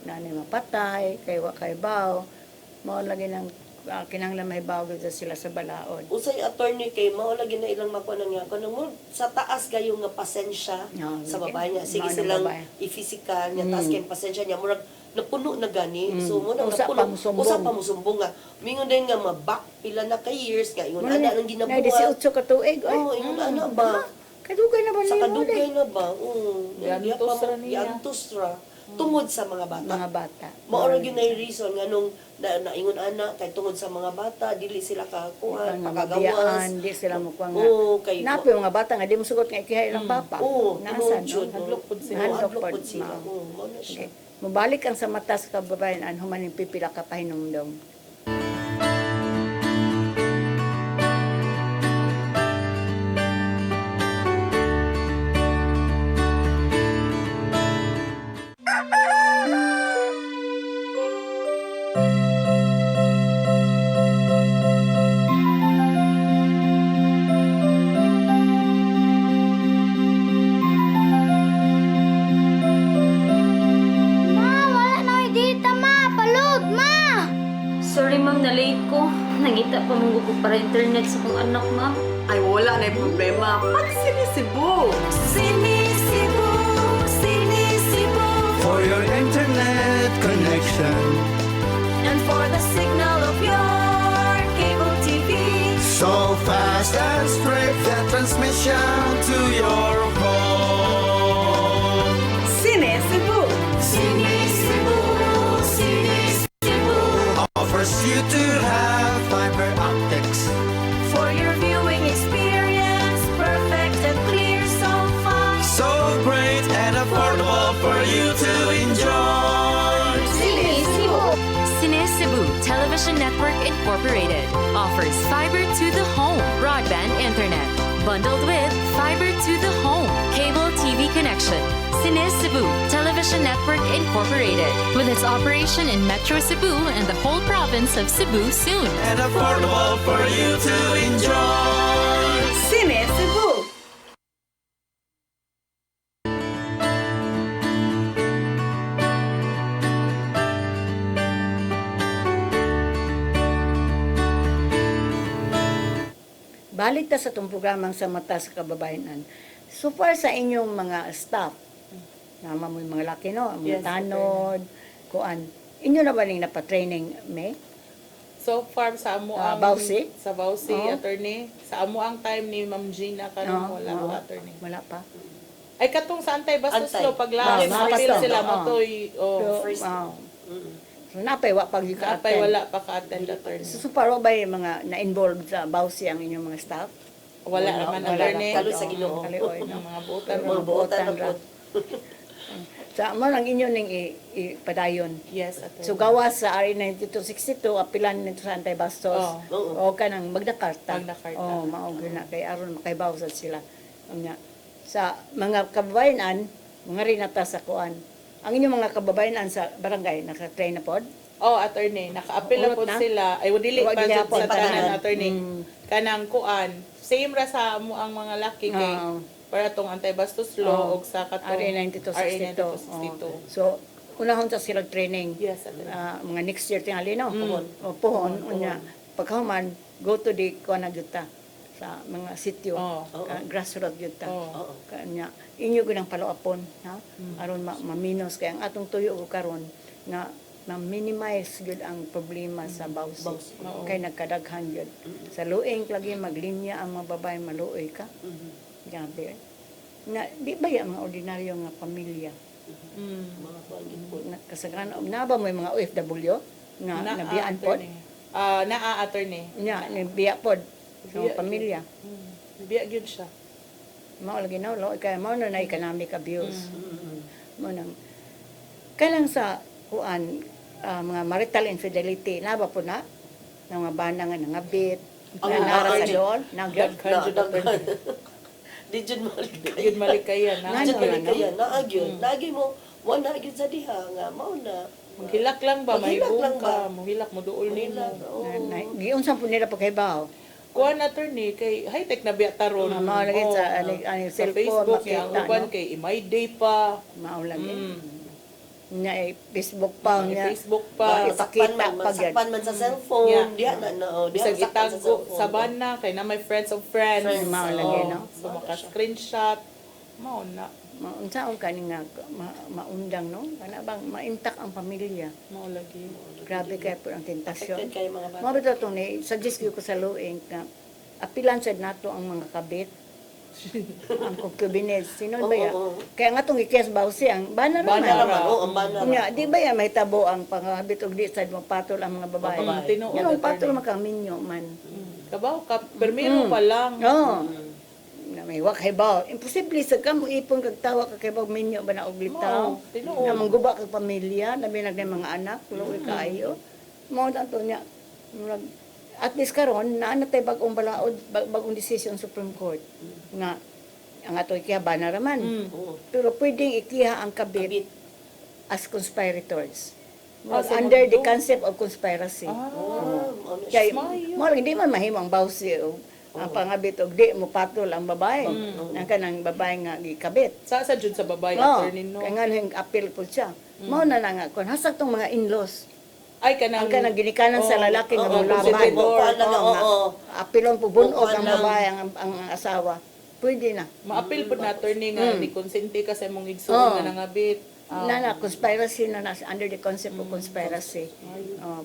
Na ni mapatay, kay wa kay baw. Mao lagi nang kinahanglan may baw gyud sila sa balaod. Usay attorney kay mao lagi na ilang makuha na nga kanang mo sa taas gayo nga pasensya Oo, sa sige. babae niya. Sige Mao na silang babae. i-physical niya taas kay pasensya niya murag napuno na gani. So mo na Usa pa musumbong. Usa pa musumbong nga. Mingon din nga mabak pila na ka years nga ingon Wala ana nang na ginabuhat. 18 ka tuig. Oo, ingon ana ba? Kadugay na ba Sa nimo kadugay na ba? Oo. Giantos ra niya. Giantos ra. Tungod sa mga bata. mga bata? Mao ra gyud na yung reason nga nung naingon ana kay tungod sa mga bata dili sila ka kuan Ang makagawas. mabiyaan, di sila mo kuha nga. Oo, kay Napi mga bata nga di mo sugot nga ikihay ilang papa. Oo, Nasan? tinuod no? Hadlok pud sila. Hadlok Hadlok pud, pud sila. mao. Oo, mao na siya. Okay. Mubalik ang sa mata sa kababayan an humaning pipila ka pahinumdom. ko para internet sa kong anak, ma'am. Ay, wala na yung problema. Pag sinisibo. Sinisibo, sinisibo. For your internet connection. And for the signal of your cable TV. So fast and straight the transmission to your home. Sinisibo, sinisibo, sinisibo. Offers you to have fiber optics. For your viewing experience, perfect and clear, so fine. So great and affordable for you to enjoy. Sinisibo. Cine Cebu Television Network Incorporated offers fiber to the home broadband internet bundled with fiber to the home cable TV connection. Cine Cebu Television Network Incorporated with its operation in Metro Cebu and the whole province of Cebu soon. And affordable for you to enjoy. Sinisibo. Balik ta sa itong programang sa mata sa kababayanan. So far sa inyong mga staff, nama mo yung mga laki, no? Ang mga Yes, tanod, kuan. Inyo na ba ning napatraining, May? So far sa amo ang Bausi? sa Bausi Oo. attorney, sa amo ang time ni Ma'am Gina karon wala Oo. ko attorney. Wala pa. Ay katong sa Antay Bastos Antay. Law paglahip Ah, apil Bastos. sila Oo. matoy Pero, first. So, napay, wa pag yung Kapay wala pa ka-attend attorney. So, paro ba yung mga na-involved sa Bausi ang inyong mga staff? Wala naman Wala attorney. na. Kalo sa Ginoo. Kalioy, no? Ang mga butan Mga buotan na po. Sa mo lang inyo ning ipadayon. Yes attorney. So gawas sa RA 9262 apilan nito sa Antay Bastos. Oo. O kanang Magna Carta. Magna Carta. Oh, mao gyud na kay aron makaibaw sa sila. Unya sa mga kababayanan, mga rinata sa kuan. Ang inyong mga kababayanan sa barangay naka-train na pod? Oh, attorney, naka-appeal na Urot po na? sila. Ay, dili Huwag pa gihapon sa tanan. tanan, attorney. Mm. Kanang kuan. Same ra sa mo ang mga laki kay Oo. para tong Antay-Bastos Law Oo. o sa katong RA 9262. 9262. Oh. So unahon sa sila training. Yes, attorney. Mga next year tingali no. O puhon unya. Pagkahuman go to the kuan na gyud ta sa mga sityo. Oo. Grassroots gyud ta. Oo. Kanya inyo ginang palo-apon ha aron ma-minus kay ang atong tuyo ko karon nga ma-minimize gyud ang problema sa bawsi. Oo. Kay nagkadaghan gyud. Sa luing lagi maglinya ang mga babae maluoy ka. Grabe. Na di ba yung mga ordinaryo nga pamilya? Mm. Kasagaran na ba mo yung mga OFW nga nabiyaan pod? Naa attorney. Nya nabiya pod sa mga pamilya. Biya gyud siya. Mao lagi na lo kay mao na economic abuse. Mo nang kailang sa kuan mga marital infidelity na ba po na ng mga bana nga nangabit Ang na nara sa mga- doon nagyod Daghan jud attorney. Di jud maligay. Gyud malikayan na. Nga, Jud Ano, maligay ano? yan. Naagyon. Naagi mo. Wala gyud sa diha nga mao na. Maghilak lang ba? Maghilak Mahibong lang ka. ba? Mahilak mo duol nimo. giunsan po nila pagkaibaw. Kuan attorney kay high-tech na biya taron. Mao lagi Oo. sa ani Sa cellphone Facebook, yung makita uban no. kay Imay Day pa. Mao lagi. Mm. Nya Facebook pa May nya. Facebook Ah, pa. ipakita Sakpan man, pag yan. sakpan man sa cellphone. Yeah. Diha na na. Diha Bisag sakpan sa itago cellphone. sa bana kay na may friends of friends. Friends, mao Oo. lagi, no? So maka-screenshot. Mao na. Unsaon kani nga maundang no? Kana bang maintak ang pamilya. Mao lagi. Grabe kay po ang tentasyon. Affected kayo mga bata. Mao bitaw tong ni suggest ko sa luing nga apilan sad nato ang mga kabit. Ang concubinage, sino ba ya? Oo. Kaya nga tong ikias bawsi ang bana Bana naman. ra. Oo, ang bana ra. Nya, di ba ya may tabo ang panghabit og di sad mo patol ang mga babae. Mga babae. Tinuod, Yung patol attorney. makaminyo man. Kabaw ka, permiro pa lang. Oo. Na may wa kay baw. Imposible sa kamo ipon kag tawa ka kay baw minyo ba na og litaw. Oo, tinuod. Na mangguba kag pamilya, labi na kay mga anak, luoy kaayo. Mao tanto nya. Murag at least karon naa na tay bag-ong balaod, bag-ong decision Supreme Court nga ang ato ikiha bana raman. Oo. Pero pwedeng ikiha ang kabit Kabit. as conspirators. Ah, sa Under the mundo? concept of conspiracy. Ano Kaya Smile. mo lang hindi man mahimo ang bawsi o ang pangabit og di mo patol ang babae. Ang kanang babae nga gikabit. Sa jud sa babae Oh, attorney no. kaya nga nang appeal po siya. Mao na nga kon hasag tong mga in-laws. Ay kanang Ang kanang ginikanan sa lalaki nga oo, mulaban. consentidor. Oo, Oo, nga. oo. apilon po bunog Oo, ang lang. babae ang asawa. Pwede na. Maapil po na attorney nga ni konsente ka sa imong igsoon Oo. nga nangabit. Na conspiracy na under the concept of conspiracy.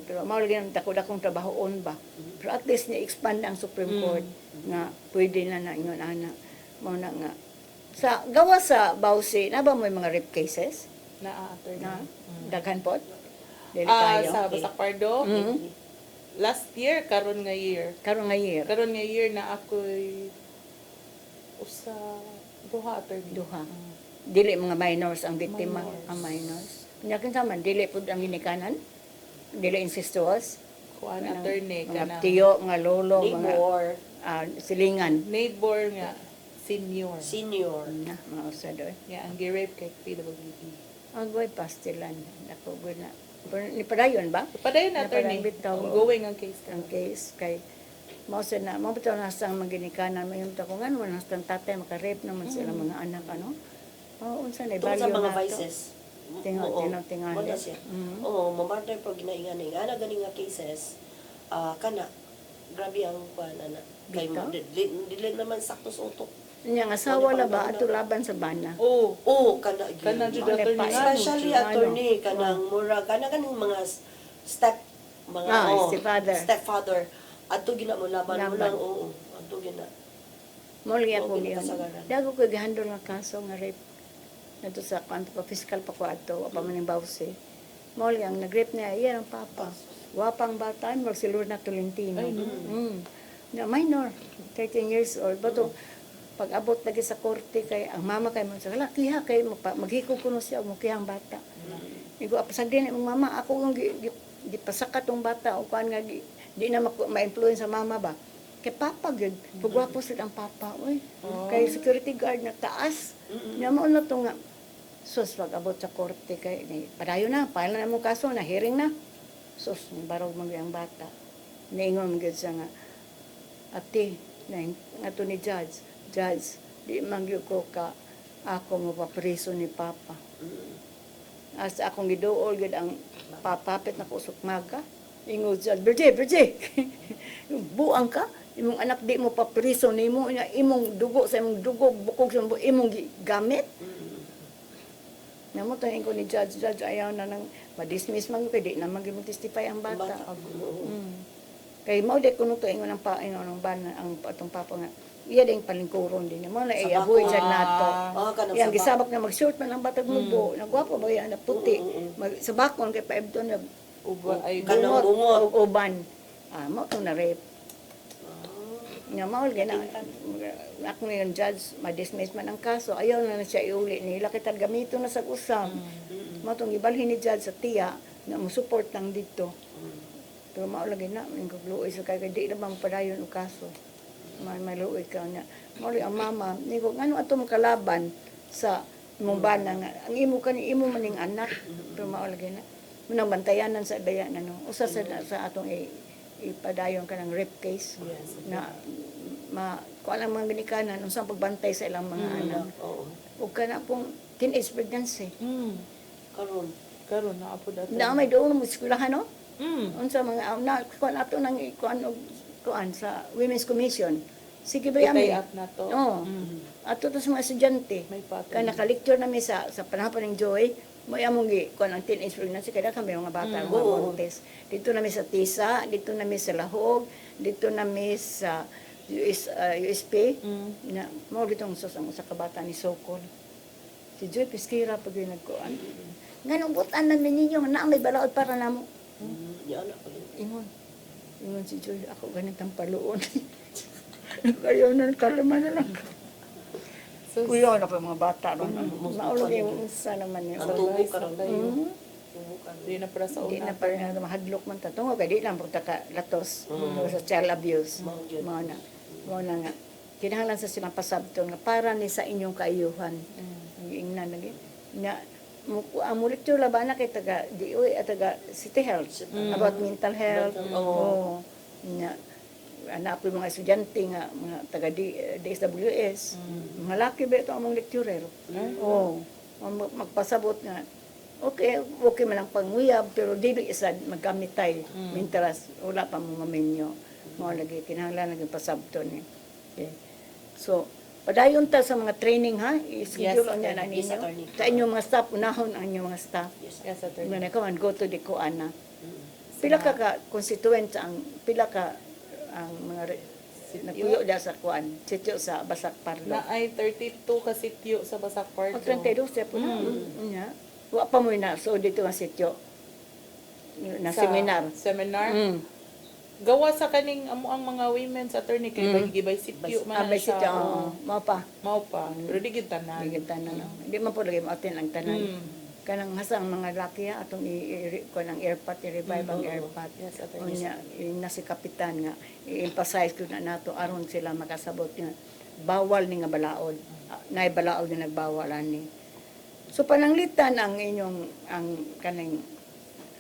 Pero mao lagi ang dako-dakong trabahoon ba. Pero at least niya expand ang Supreme Court nga pwede na ingon ana. Mao na nga sa gawa sa Bausi na ba may mga rape cases Na attorney. na daghan pod. Dili Ah, kayo. sa Basak Pardo. Last year karon nga year. Karon nga year Karon nga year na ako'y usa duha attorney. duha. Dili mga minors ang biktima, Minors. ang minors. Nya kinsa man dili pud ang ginikanan. Dili incestuous. Kuan attorney Mga kana tiyo, mga lolo, mga Neighbor, silingan. neighbor nga senior. senior. Na, mga usador. Nga ang gi-rape kay PWD. Agoy pastilan. Ako na. Pero ni padayon ba? Padayon na attorney. Napadayon bitaw. Ongoing ang case ka. Ang case kay mao sa na mao bitaw na sang maginikanan mayon ta ko ngano man hastang tatay maka-rape naman sila mga anak ano. Oh, unsa na Tungkol value sa mga na to? vices. Tingo, Oo. tingo. Mo na siya. Oo, mamatay pag ginaingan nga gani nga cases. Kana grabe ang kuan ana. Kay Bitaw? dili naman sakto sa utok. Nya nga asawa la ba ato laban sa bana. Oh, Oo, kana gyud. kana jud Ano, attorney nga. Especially Ano? attorney kanang mura kana kaning mga mga stepfather. Adto gina mo laban mo Laban. lang oo. Adto gina. Mo lagi ako Okay, niyon. kasagaran. Dago ko gihandle nga kaso nga rape. Nato sa kanto pa fiscal pa ko ato pa man Bausi. Mo lagi ang nag-rape niya iya ang papa. Wapang bata magsilur na Tolentino. Na minor, 13 years old. Bato pag-abot lagi sa korte kay ang mama kay mo sa kiha kay maghiko kuno siya mo kiyang bata. Igo apasag din ang mama ako ang gipasakat tong bata o kuan nga di na ma-influence sa mama ba. Kay papa gyud, pugwapo sad ang papa oy. Kay security guard na taas. Nya mo na to nga sus pag-abot sa korte kay ni padayon na, file na mo kaso na hearing na. Sus barog man ang bata. Niingon gyud sa nga ate na ato ni judge, di mangyud ko ka ako mapapriso ni papa. As akong giduol gid ang papapit na kusok maga. Ingod judge, Berje. Buang ka. Imong anak di mo papriso nimo nya imong dugo sa imong dugo bukog sa imong gamit. Namo tayo ko ni judge ayaw na nang ma-dismiss man kay di na mag-testify ang bata. Kay mao de kuno to ingon ang ng bana ang atong papa nga iya ding palingkuron din mo na iaboy jud nato. kanang Yang gisabak na mag-short man ang batag mubo, nagwapo ba yan na puti. Sabakon kay paebton na Uba ay Kanang bungot. o uban. Mao to na rape. Nga mao gina ako ngayon judge ma-dismiss man ang kaso ayaw na siya iuli nila kitag gamito na sa usam. Mao tong ibalhin ni judge sa tiya na mo support lang dito. Pero mao lagi na ingogluoy sa kay di na bang padayon og kaso. Maluoy ka niya. Mao ang mama nigo ngano ato mo kalaban sa imong bana nga ang imo kani imo maning anak. Pero mao lagi na munang bantayanan sa daya na no. Usa sa atong ipadayon ka ng rape case na kuan lang mga ginikanan unsang pagbantay sa ilang mga anak. Ug kana pong teenage pregnancy. Karon na apo dato. Na may doon mo eskwelahan no? Unsa mga na kuan ato nang kuan sa Women's Commission. Sige ba yami? Up na to. Oo. Ato to sa mga estudyante. May pato. Kaya naka-lecture namin sa panahon ng Joy, may among kuan ang teenage pregnancy kaya kami mga bata mga buntis. Dito namin sa TISA, dito namin sa Lahog, dito namin sa USP. Na mo ditong sa kabata ni Sokol. Si Joy Pesquera pag yung nagkuan. Nganong butan namin ninyo na may balaod para namo. Ingon si Joy, ako ganitang paluon. Kayo na kalma na lang. Kuya na pa mga bata ron. Maulog yung isa naman yun. Ang tubo karon Di na para sa Di una. na pa rin mahadlok man tatungo kaya di lang pagka ka latos sa child abuse. Mao na nga. Kinahanglan sa silang pasabton nga para ni sa inyong kaayuhan. Ang ingnan lagi. Na ang molekula laban na kay taga DOE at taga City Health about mental health. Oo. Nya anak ko mga estudyante nga mga taga DSWS. Mga laki ba ito among lecturer. Oo. Magpasabot nga okay man lang panguyab pero dili isa maggamit tay minteras wala pa mo mamenyo Mao lagi kinahanglan lagi pasabton ni. Okay. So, padayon ta sa mga training ha, i-schedule Yes, niya na yes, ninyo. attorney. Sa inyong mga staff, unahon ang inyong mga staff. Yes, attorney. Muna ka man, go to the Kuana. Pila ka constituent ang, pila ka ang mga nagpuyo da sa Kuan, sityo sa Basak Parlo. Na ay 32 ka sityo sa Basak Pardo. O 32 siya po na. Nya. Wa pa mo na, so dito nga sityo. Na Sa seminar. Seminar. Mm. Gawa sa kaning amo ang mga women's attorney kay bagigibay sityo man Abay na siya. sityo, oo. Mao pa. Mao pa. Pero di gyud tanan. Higit tanan. Hindi man po lagi ma-attend ang tanan. Mm. Kanang hasang mga laki ha, atong ko ng airpot, i-revive ang airpot. Yes, attorney. Unya, na si kapitan nga, i-emphasize ko na nato aron sila makasabot nga bawal ni nga balaod. Nay balaod nga nagbawalan ni. So pananglitan ang inyong ang kaning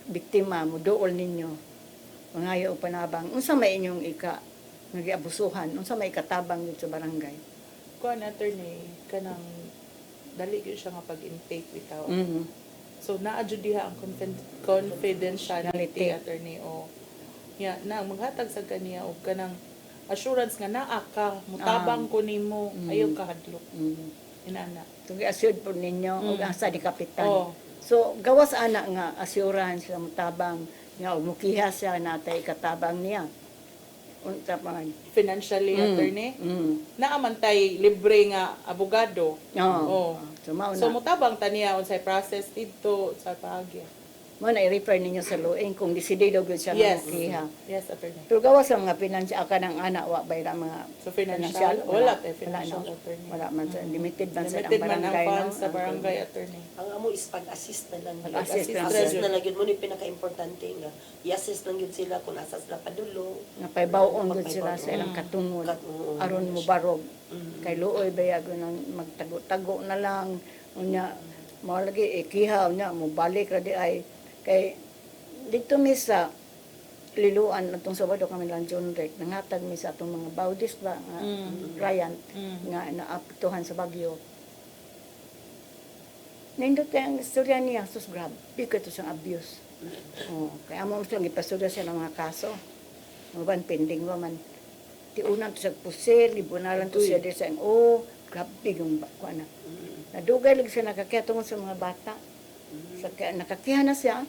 biktima mo dool ninyo. Mangayo og panabang unsa may inyong nagiabusuhan, unsa may katabang dito sa barangay. Kuan attorney kanang dali gyud siya nga pag-intake bitaw. Mhm. So naa-jud diha ang confidentiality attorney o na maghatag sa kaniya og kanang assurance nga naa ka mutabang ko nimo ayaw ka hadlok. Mhm. Inana. Tugi assured po ninyo og asa di kapitan. Oh. So gawas ana nga assurance sa mutabang nga og mukiha siya natay katabang niya. Unsa pa man. Financially attorney. Mm. Naamantay libre nga abogado. Oo. Oh. So mao So na. mutabang taniya unsay process didto sa paagi. Mo na i-refer ninyo sa luing kung desidido gyud siya nga Yes. mukiha. Yes attorney. Pero gawas sa mga financial ka ng anak wa bay ra mga So financial wala tay financial no? attorney. Wala man sa limited man sa Limited man ang barangay funds no? sa barangay attorney. Ang amo is pag-assist na lang. Pag-assist lang. Assist na lang yun mo ni pinaka-importante nga. I-assist lang yun sila kung asa sila padulong. nga paybaw-on gud sila sa ilang katungod aron mo barog kay luoy bayag nang magtago-tago na lang unya mao lagi ikiha unya mo balik ra di ay kay dito mi sa liluan atong Sabado kami lang John Rek nangatag mi sa atong mga Baudis ba nga Ryan nga naapektuhan sa bagyo. Nindot ang istorya niya, sus grabe, bigay ito siyang abuse. Oh, kaya mo silang ipasura siya ng mga kaso. Maban, pending mo man. Ti unang to sa pusir, libunalan to siya di sa grabe yung kuha na. Nadugay lang siya nakakiha tungkol sa mga bata. Nakakiha na siya,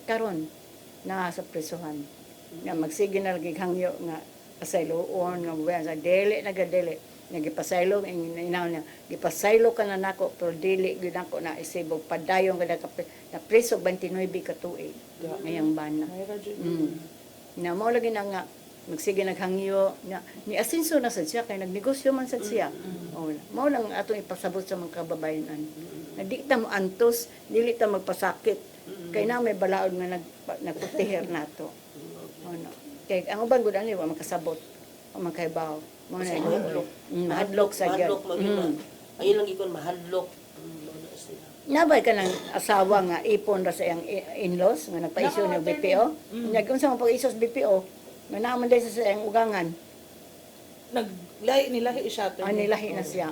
karon na sa presuhan. Nga magsige na lagi hangyo nga pasayloon, nga buwan sa deli, nagadeli. Nagipasaylo, inaw niya, gipasaylo ka na nako, pero dili, gud ako na isibog, padayong ka na preso 29 ka tuig, ngayang bana. Na mao lagi na nga, magsige naghangyo, ni asinso na sad siya, kay nagnegosyo man sad siya. Mao lang atong ipasabot sa mga kababayanan. Na di ta mo antos, dili ta magpasakit, kay na may balaod nga nagputihir nato. Kay ang uban gud ani wa makasabot, o makaibaw. Mo na mahadlok sa gyud. Ayun lang ikon mahadlok. Nabay ka ng asawa nga ipon ra sa iyang in-laws nga nagpa-issue ng BPO. Nya kung sa pag-issue sa BPO, nga naman dahil sa iyang ugangan. Nilahi siya attorney. Nilahi na siya.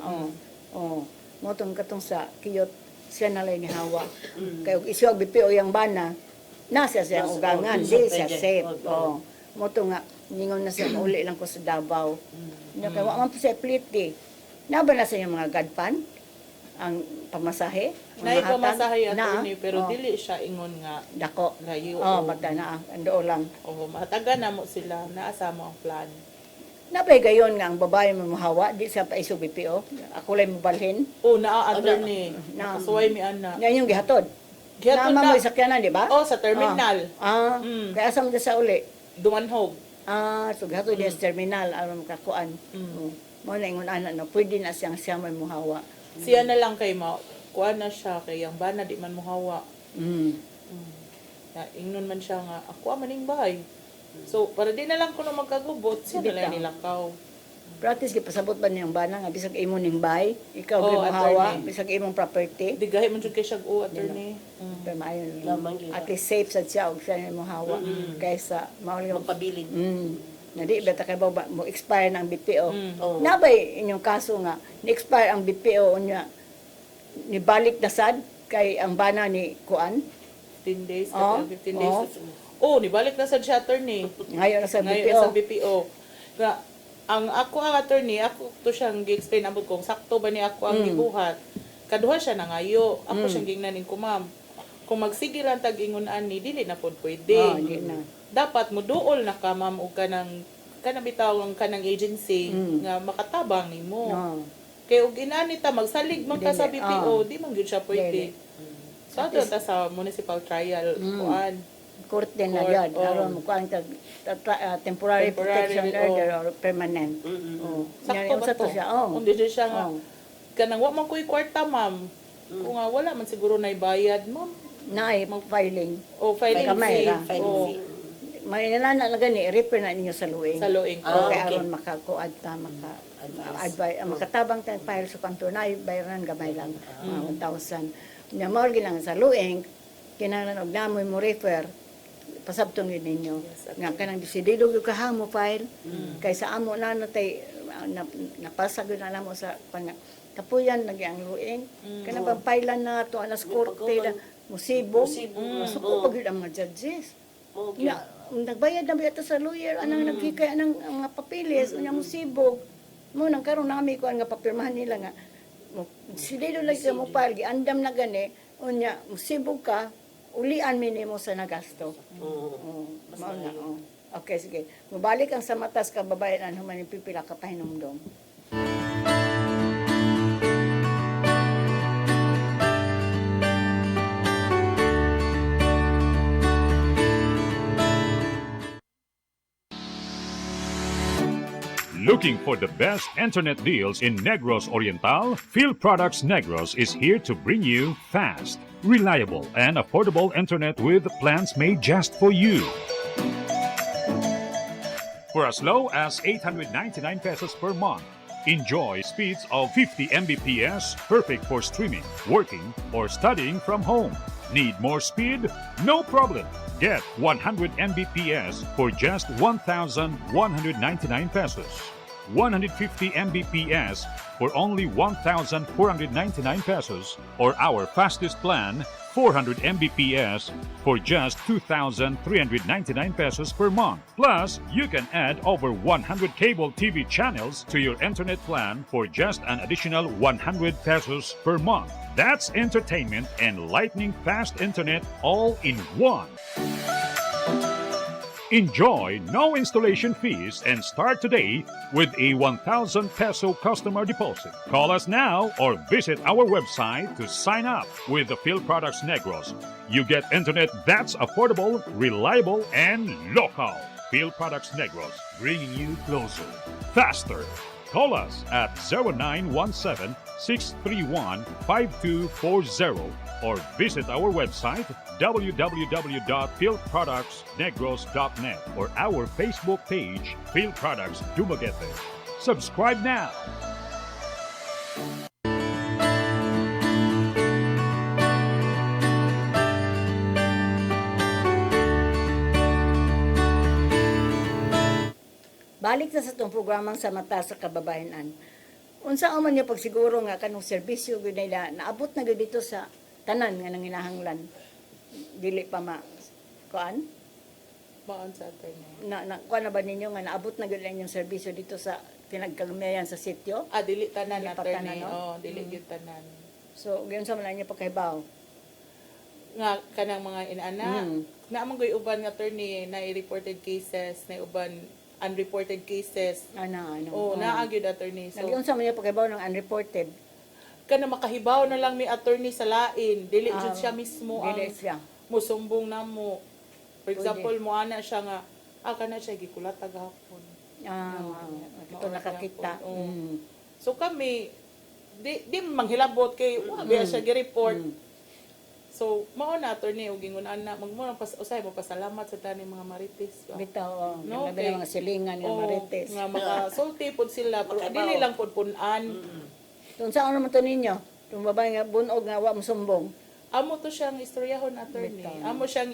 Mo tong katong sa kiyot siya nalay ni Hawa. Kay og issue ang BPO yang bana, nasa siya ang ugangan, di siya safe. Mo to nga ningon na siya mauli lang ko sa Davao. Nya kay wa man po siya pliti. Naba na sa iyang mga gadpan ang pamasahe. Nay pamasahe na, attorney pero dili siya ingon nga dako. layo. Magda na ando lang. Mataga na mo sila naasama ang plan. Nabay gayon nga ang babae mo mahawa, di siya pa iso BPO. Ako lang mo balhin. Naa attorney. Nakasuway mi ana. Yan yung gihatod. Gihatod Nama na. mo sakyanan, di ba? Sa terminal. Kaya asa mo sa uli. Dumanhog. So gihatod diya sa terminal aron makakuan. Mo na ingon ana no, pwede na siyang siya may muhawa. Siya na lang kay kuan na siya kay ang bana di man muhawa. Ingnon man siya nga ako maning bahay. So para di na lang kuno magkagubot siya na lang nilakaw. Practice gipasabot ba niyang bana nga bisag imo ning bay, ikaw Oo, gyud muhawa, attorney. bisag imong property. Di gahi man jud kay siya attorney. Pero maayon. Lamang yun. At least safe sad siya og siya yung muhawa kaysa mauli Magpabilin. na di beta kay ba mo expire ng BPO. Nabay inyong kaso nga ni-expire ang BPO unya nibalik na sad kay ang bana ni kuan 15 days, Oo. 15 days. Nibalik na sa attorney. ngayon na sa Ngayon BPO. sa BPO. Nga, ang attorney, ako to siyang gi-explain abot kung sakto ba ni ako ang gibuhat. Kaduha siya nangayo. Ako siyang gingnanin ko, ma'am. Kung magsige lang tag-ingon ani, dili na pod pwede. Di na. Dapat mo duol na ka, ma'am, o kanang bitawang kanang agency nga makatabang nimo. No. Kaya og inani ta magsalig man ka sa Dili, BPO, di man gyud siya pwede. So ato ta sa municipal trial kuan. Court din na Court, yun. oh. Aron mo kuha temporary protection oh. order or permanent. Oh. Sakto ba to? Siya. Oh. Kung di siya nga Oh. kanang wa man ko'y kwarta, ma'am. Kung nga wala man siguro na bayad, ma'am. Naay, mag-filing. O filing Kamay fee. ra. O, May nalana na gani, i-refer na ninyo sa luwing. sa loing ko. Okay, okay. aron makakuad ta, makatabang ta file sa kanto na, bayaran gamay lang, 1,000. Nya mo gilang sa luwing, kinahanglan og namoy mo refer, pasabton yun ninyo. Nga kanang desidido yung kahamo file, kaysa amo na natay, napasag yun na mo sa kapuyan, lagi ang luwing. Kanang pang-filean na to, alas korte na, musibog. Masuko pag yun ang mga judges. Nga, nagbayad na ba ito sa lawyer, anang nagkikaya ng mga papilis, unya musibog. Mo nang karon nami ko nga papirmahan nila nga sila lang ka mo file, giandam na gani, unya musibog ka, ulian mi nimo sa nagasto. Mao na. Okay, sige. Mubalik ang sa matas ka babayan ano man pipila ka pahinumdom. Looking for the best internet deals in Negros Oriental? Field Products Negros is here to bring you fast, reliable, and affordable internet with plans made just for you. For as low as 899 pesos per month, enjoy speeds of 50 Mbps, perfect for streaming, working, or studying from home. Need more speed? No problem. Get 100 Mbps for just 1,199 pesos. 150 Mbps for only 1,499 pesos, or our fastest plan, 400 Mbps for just 2,399 pesos per month. Plus, you can add over 100 cable TV channels to your internet plan for just an additional 100 pesos per month. That's entertainment and lightning fast internet all in one. Enjoy no installation fees and start today with a 1,000 peso customer deposit. Call us now or visit our website to sign up with the Field Products Negros. You get internet that's affordable, reliable, and local. Field Products Negros, bringing you closer, faster. Call us at 0917-631-5240 or visit our website www.fieldproductsnegros.net or our Facebook page, Field Products Dumaguete. Subscribe now. Balik na sa itong programang sa mata sa kababayanan. Unsa man niya pagsiguro nga kanong serbisyo gud nila naabot na gud dito sa tanan nga nanginahanglan. Dili pa ma kuan Maon sa attorney. na kuan na ba ninyo nga naabot na gud yung serbisyo dito sa pinagkagamayan sa sityo? Dili tanan Dili pa attorney. tanan, no? Oh, dili gyud tanan. So, gyud sa man niya pagkahibaw. Nga kanang mga inaana. Naamang goy uban nga attorney na reported cases, na uban unreported cases. Ano. Naagid attorney. So, Nagyon sa man niya pagkahibaw ng unreported. kana makahibaw na lang ni attorney sa lain. Dili jud siya mismo ang Dili siya. musumbong namo. For example, mo ana siya nga kana siya gikulatag hapon. Ito nakakita. So kami di manghilabot kay wa biya siya gi-report. So mao na attorney ug ingon ana magmo usay mo pasalamat sa tani mga marites. Bitaw, No, okay. Mga silingan nga marites. Nga makasulti pod sila pero dili lang pod punan. Tun sa ano man to ninyo? Tung babae nga bunog nga wa mosumbong. Amo to siyang istoryahon attorney. Amo siyang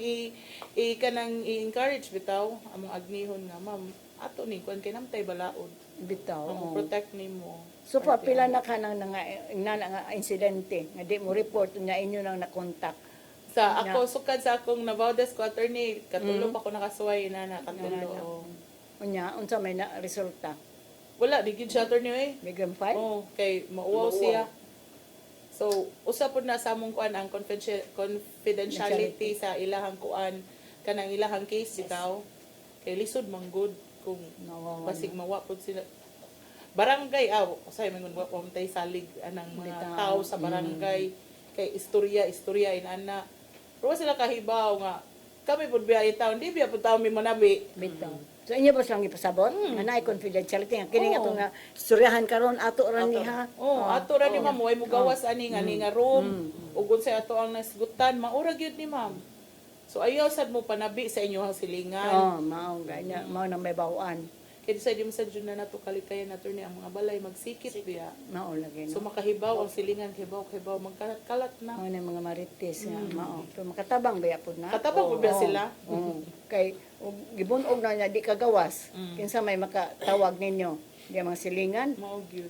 kanang i-encourage bitaw among agnihon nga ma'am ato ni kun kay namtay balaod. Bitaw. Amo protect nimo. So pila na ka nang nga insidente nga di mo report nga inyo nang nakontak. Sa ako sukad sa akong nabawdes ko attorney katulo pa ko nakasuway na katulo. Unya, unsa may na resulta? Wala, di gyud siya attorney eh. Bigyan 5? Oh, kay mauwaw siya. So, usa pod na sa among kuan ang confidentiality sa ilahang kuan kanang ilahang case bitaw. Kay lisod man good kung basig mawa pod sila. Barangay usay man wa pamtay salig anang mga Bitaw. tao sa barangay kay istorya inana. Pero sila kahibaw nga kami pod biya taon di biya pod taon mi manabi. Bitaw. So inyo ba siyang ipasabot? Nga naay confidentiality nga kini Oo. atong nga istoryahan karon ato ra ni ha. Oh, ato ra ni ma'am way mo gawas ani nga ni nga room. Ug unsay ato ang nasgutan, maura gyud ni ma'am. So ayaw sad mo panabi sa inyong silingan. Oh, mao ganya, mao nang may bawaan. Kaya sa di mo sa June na nato kalikayan nato ni ang mga balay magsikit biya. Mao lagi So no. makahibaw ang silingan, hibaw magkalat-kalat na. Mao na mga marites nga mao. Pero makatabang baya pud na. Katabang po ba sila? Kay ug gibunog na niya di kagawas. Kinsa may makatawag ninyo. Di mga silingan. Mao gyud.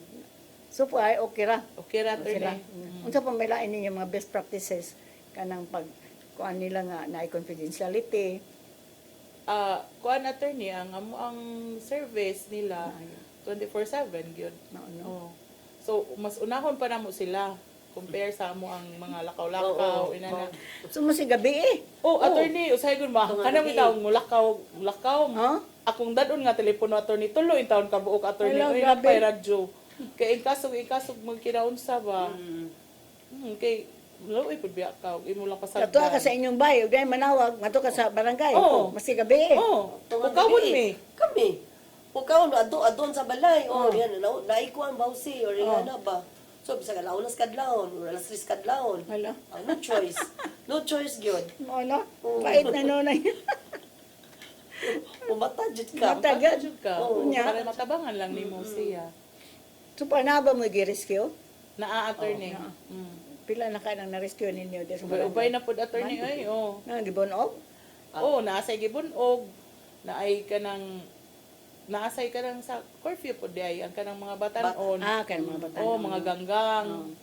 So po ay okay ra. Okay ra Sila. attorney. Unsa pa may lain ninyo mga best practices kanang pag kuan nila nga naay confidentiality. Kuan attorney ang service nila 24/7 gyud. Mao no. Oh. So mas unahon pa namo sila compare sa amo ang mga lakaw-lakaw inana. So mo si gabi eh. Oh, attorney, usay gud ma. Kanang bitaw mulakaw, Huh? Akong dadon nga telepono attorney tulo in taon ka buok attorney. Hello, Oy, grabe. napay radyo. Kay ikasog magkinaunsa ba? Kay luoy pud biya ka imo lang pasagdan. Kato ka sa inyong bayo, dahil manawag, mato ka sa barangay. Oo. Mas si gabi eh. Oh, Tunga ukawon gabi. mi. Kami. Ukawon adon sa balay. Oh, yan naikuan bawsi or yan na ba. So bisa ka launas kadlawon, or alas 3 kadlawon. Hala. No choice. No choice gyud. Ano? Pait na nunay. Umatadjud ka. Matagad. Jud ka. Oo. Nya. Para matabangan lang nimo siya. So pa na ba mo gi-rescue? Naa attorney. Pila na ka nang na-rescue ninyo dito sa Ubay barangay? na pud attorney ay oh. Nang gibunog? Oo, naasay gibunog. Naay ka ng naasay ka ng sa curfew po di ay ang kanang mga batanon. Kan mga bata. Oo, mga ganggang.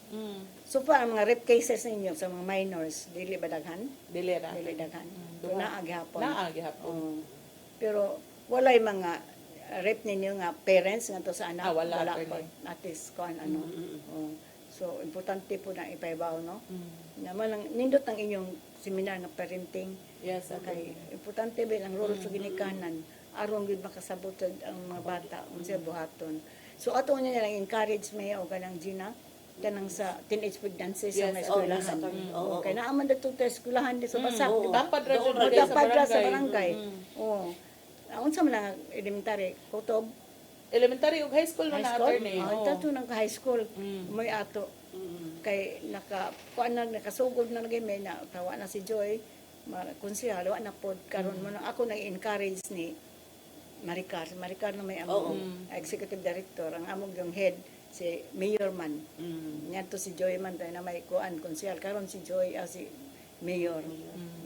So pa ang mga rape cases ninyo sa mga minors, dili ba daghan? Dili ra. Dili daghan. So naa gihapon. Naa gihapon. Oo. Pero walay mga rape ninyo nga parents nga to sa anak. Wala, pa. attorney. At least kuan ano. Oo. So importante po na ipaibaw no. Naman ang nindot ang inyong seminar nga parenting. Yes, Kay importante ba ang role sa ginikanan aron gid makasabot ang mga bata unsa buhaton. So ato niya lang encourage may o kanang Gina kanang sa teenage pregnancy sa Yes, mga eskwelahan. oo. Kay naaman dito sa eskwelahan di sa basak, di ba? Tapad ra jud Doon, sa Dapat ra sa barangay. barangay. Oo. Unsa man ang elementary kutob Elementary ug high school man high na school? attorney. Oo. Tato nang high school. May ato. Kay kuan na nakasugod na lagi may na tawa na si Joy. Konsehal wa na pod karon mo ako nang encourage ni Maricar na may among executive director ang among yung head si Mayor man. Ngadto si Joy man tayo na may kuan konsehal karon si Joy si Mayor.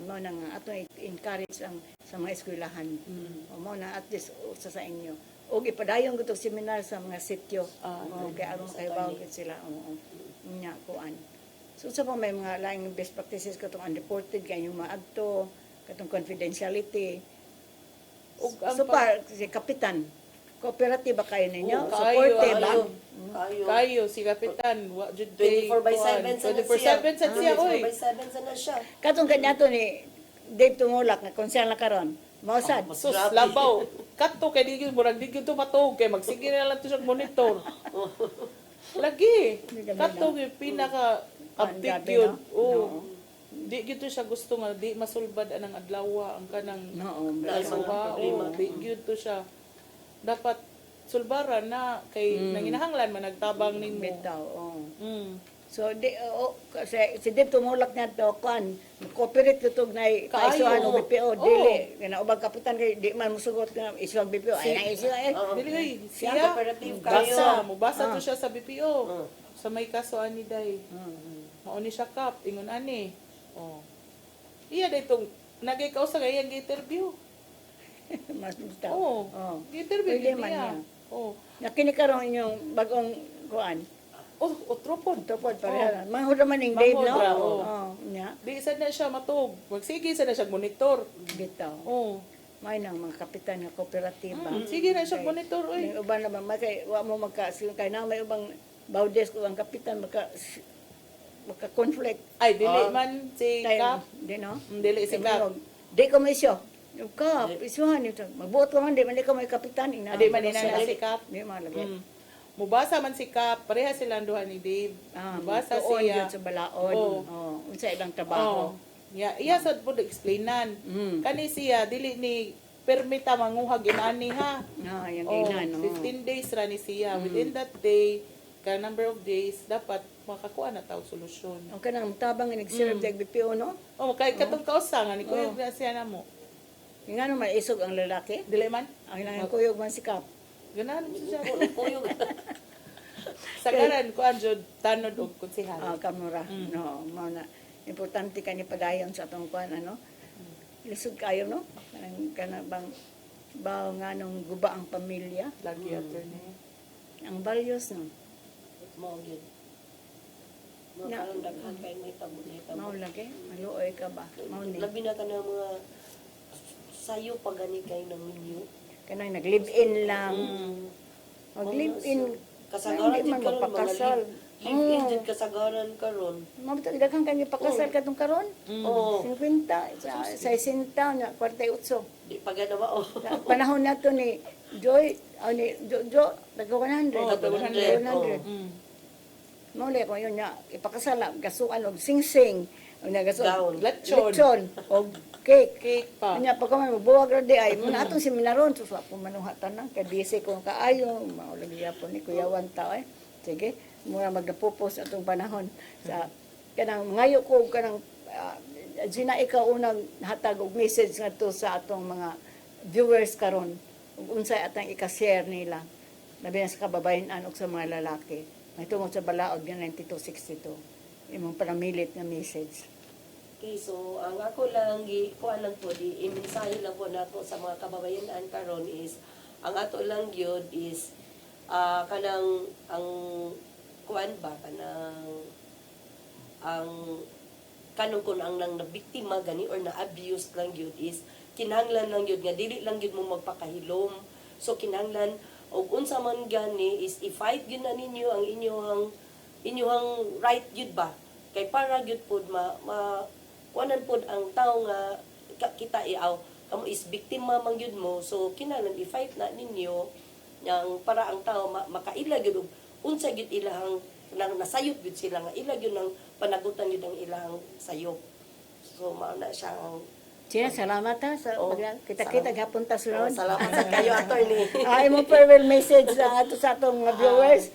Mo nang ato encourage ang sa mga eskwelahan. O mo na at least usa sa inyo. O ipadayon ko itong seminar sa mga sityo. Kaya aron makahibaw gid sila. Oo. Nya kuan. So sa pa may mga laing best practices katong unreported kay yung maadto, katong confidentiality. Ug ang So pa si kapitan, cooperative ba kayo ninyo? Oo, Supportive ba? Kayo. kayo si kapitan wa jud 24/7 sa 24/7 sa siya oy. 24/7 sa na siya. Katong kanyato ni Dave Tumulak nga konsehal na karon. Mausad. Sus Grabe. labaw. Kato kay di gyud murag di gyud to matug kay magsige na lang to sa monitor. Lagi. Kato gyud pinaka update Grabe, gyud. no? Oo. Di gyud to siya gusto nga di masulbad anang adlaw ang kanang Oo, kasuha. problema. Di gyud to siya. Dapat sulbaran na kay nanginahanglan man nagtabang nimo. bitaw. Oo. So, Si Dave Tumulak niya to, kuan, cooperate tutog na kaisuhan Kaayo. ng BPO. Oo. Dili, kaya ubang kapitan kay di man musugot na isuang BPO. Ay, na isuang eh. dili kay Siya, siya cooperative basa, kayo. mubasa to siya sa BPO. Sa may kaso ani day. Mao ni siya kap ingon ani. Oh. Iya daytong nagay ka sa iyang interview. Mas bitaw. Oh. Oo. Interview Pwede gid man niya. niya. Oh. Nakini karon inyong bagong kuan. Otro pod. Tupod pareha. Manghud man ning Dave, no? Manghud ra, oo. Oo. Nya, Di sad na siya matug. Magsige sad na siya monitor. bitaw. Oh. may nang mga kapitan nga kooperatiba. Sige na siya Kay- monitor, oy. May uban naman, wa mo kay na may ubang bawdes ko ang kapitan conflict. Ay, dili man si Kap. Di no? Dili si Kap. Di ko may isyo. Yung Kap, isuhan ito. Magbuot ko man, di man di ko may kapitan. Di man na si Kap. Di malagay. Mubasa man si Kap, pareha silang duha ni Dave. Mubasa Tuon siya. yun sa balaod. Oo. Oh. Unsa ilang trabaho. Iya sad pud explainan. Kani siya dili ni permita manguhag inani ha. Yung Oh, inan. 15 days ra ni siya. Within that day, ka number of days, dapat makakuha na tao solusyon. Ang kanang tabang nga nag-serve sa BPO, no? Oh, kay katong kausa nga ni Kuya Gracia na mo. Yung ano, may isog ang lalaki. Dili man. Ang ilang kuyog man si Kap. Ganahan mo siya. Puyog. Sa karan ko anjud tanod og konsehal. Kamura. No, mao na. Importante ka ni padayon sa atong kuan, ano? Lisod kayo, no? Kanang bang bao nga nung guba ang pamilya. Lagi attorney. Ang values, no? Mao gyud. Na- Mao daghan kay may tabo. Mao lagi. Maluoy ka ba? Mao ni. Labi na ka ng mga sayo pa gani kay ng minyo. Kanang nag-live-in lang. Mag-live-in. Kasagaran Hindi din man karon magpakasal. Live-in din kasagaran karon. Mabutang daghang kanya pakasal katong karon. Oo. 50 sa 60 na 48. Di pa gana ba oh. Sa panahon nato ni Joy, ni Jo, taga 100. taga 100. 100. Mao ko yun nga ipakasal gasuan og sing-sing, og Gown. lechon og cake. Cake pa. Nya pag kami mabuwag ra di ay muna atong seminaron so sa pumanuhatan nang kay busy ko kaayo, mao lagi yapon ni Kuya Wanta eh. Sige, mura magdapupos atong panahon sa kanang ngayo ko kanang sina ikaw unang hatag og message ngadto sa atong mga viewers karon ug unsay atang ika-share nila labi na sa kababayen-an ug sa mga lalaki may tungod sa balaod nga 9262 imong panamilit nga message. Okay, so ang ako lang kuan lang po di imensahe lang po nato sa mga kababayan karon is ang ato lang gyud is kanang ang kuan ba kanang ang kanang kun ang nang nabiktima gani or na abuse lang gyud is kinahanglan lang gyud nga dili lang gyud mo magpakahilom. So kinahanglan og unsa man gani is i-fight gyud na ninyo ang inyong right gyud ba kay para gyud pod kuanan pod ang tao nga kita iaw kamo is biktima man gyud mo, so kinahanglan i-fight na ninyo yang para ang tao makaila gyud og unsa gyud ilahang nang nasayop gyud sila nga ila gyud nang panagutan gyud ang ilahang sayop. So mao na siya ang Sina, salamat ha sa kita-kita gapon ta sunod. salamat sa kayo attorney. Ay mo farewell message sa ato sa atong mga viewers.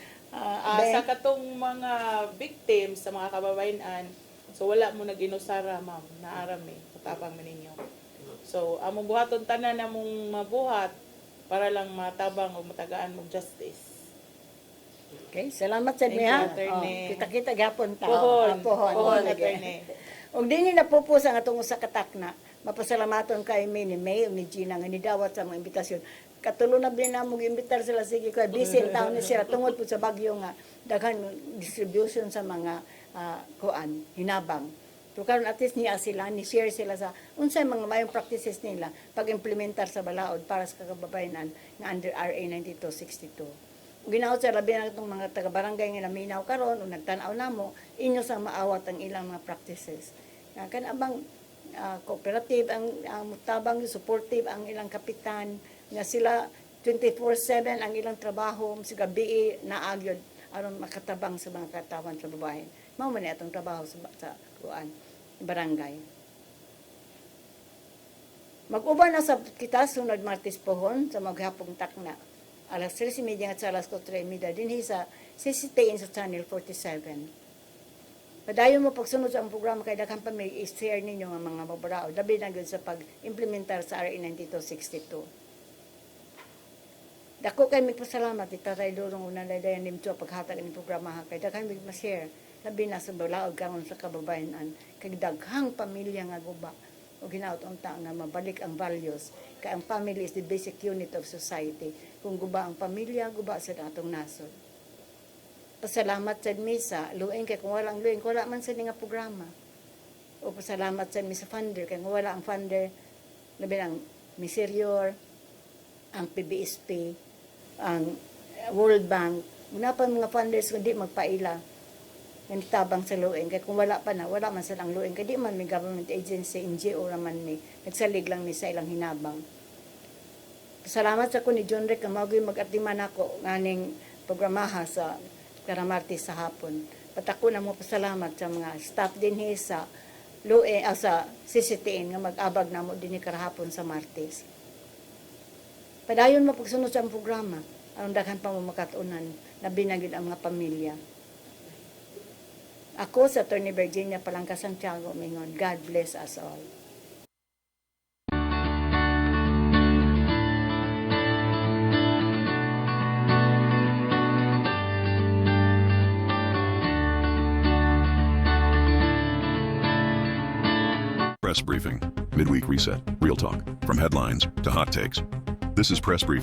Sa katong mga victims sa mga kababayan, so wala mo naginusara, ma'am, naarami, patapang man ninyo. So, among buhaton tanan namong mabuhat para lang matabang o matagaan mong justice. Okay, salamat sa Thank niya. you, attorney. Kita-kita gapon ta. Pohon, Pohon. attorney. Og dinhi na pupus ang atong usa ka takna. Mapasalamaton kay ni May ug ni Gina nga nidawat sa mga imbitasyon. Katulo na din na mong imbitar sila sige kay busy ang taon ni sila tungod po sa bagyo nga daghan distribution sa mga hinabang. So karon at least niya sila ni share sila sa unsay mga mayong practices nila pag-implementar sa balaod para sa kababayan nga under RA 9262. Ginaot sa labi na itong mga taga-barangay nga naminaw karon o nagtanaw namo inyo sa maawat ang ilang mga practices. Kan abang cooperative ang mutabang supportive ang ilang kapitan nga sila 24/7 ang ilang trabaho sa gabi naagyod aron makatabang sa mga katawan sa babae. Mao man ni atong trabaho sa kuan barangay. Mag-uban na sa kita sunod Martes pohon sa maghapong takna. Alas 3:30 at sa alas 4:30 dinhi sa CCTN sa Channel 47. Padayon mo pagsunod sa ang programa kay daghang pa may i-share ninyo nga mga mabarao labi na gyud sa pag-implementar sa RA 9262. Dako kay magpasalamat ita tay durong una dayan nimto paghatag ni programa kay daghang mig ma-share labi na sa balaod karon sa kababayan kay daghang pamilya nga guba o ginaot unta nga mabalik ang values kay ang family is the basic unit of society. Kung guba ang pamilya, guba sa atong nasod. Pasalamat sa misa, luing kay kung walang luing, wala man sa nga programa. O pasalamat sa misa funder, kay kung wala ang funder, labi lang, Miserior, ang PBSP, ang World Bank, muna pa mga funders kundi magpaila ng tabang sa lueng. Kaya kung wala pa na, wala man silang lueng. Kaya di man may government agency, NGO naman may nagsalig lang ni sa ilang hinabang. Salamat sa ko ni John Rick na magoy mag-atiman ako nganing programaha sa Karamartes sa hapon. Patako na mo pasalamat sa mga staff din sa lueng, sa CCTN nga mag-abag na mo din karahapon sa Martes. Padayon mo pagsunod sa programa, ang daghan pa mo makatunan na binagid ang mga pamilya. Ako sa Attorney Virginia Palangka Santiago, mingon, God bless us all. Press Briefing. Midweek Reset. Real talk. From headlines to hot takes. This is Press Briefing.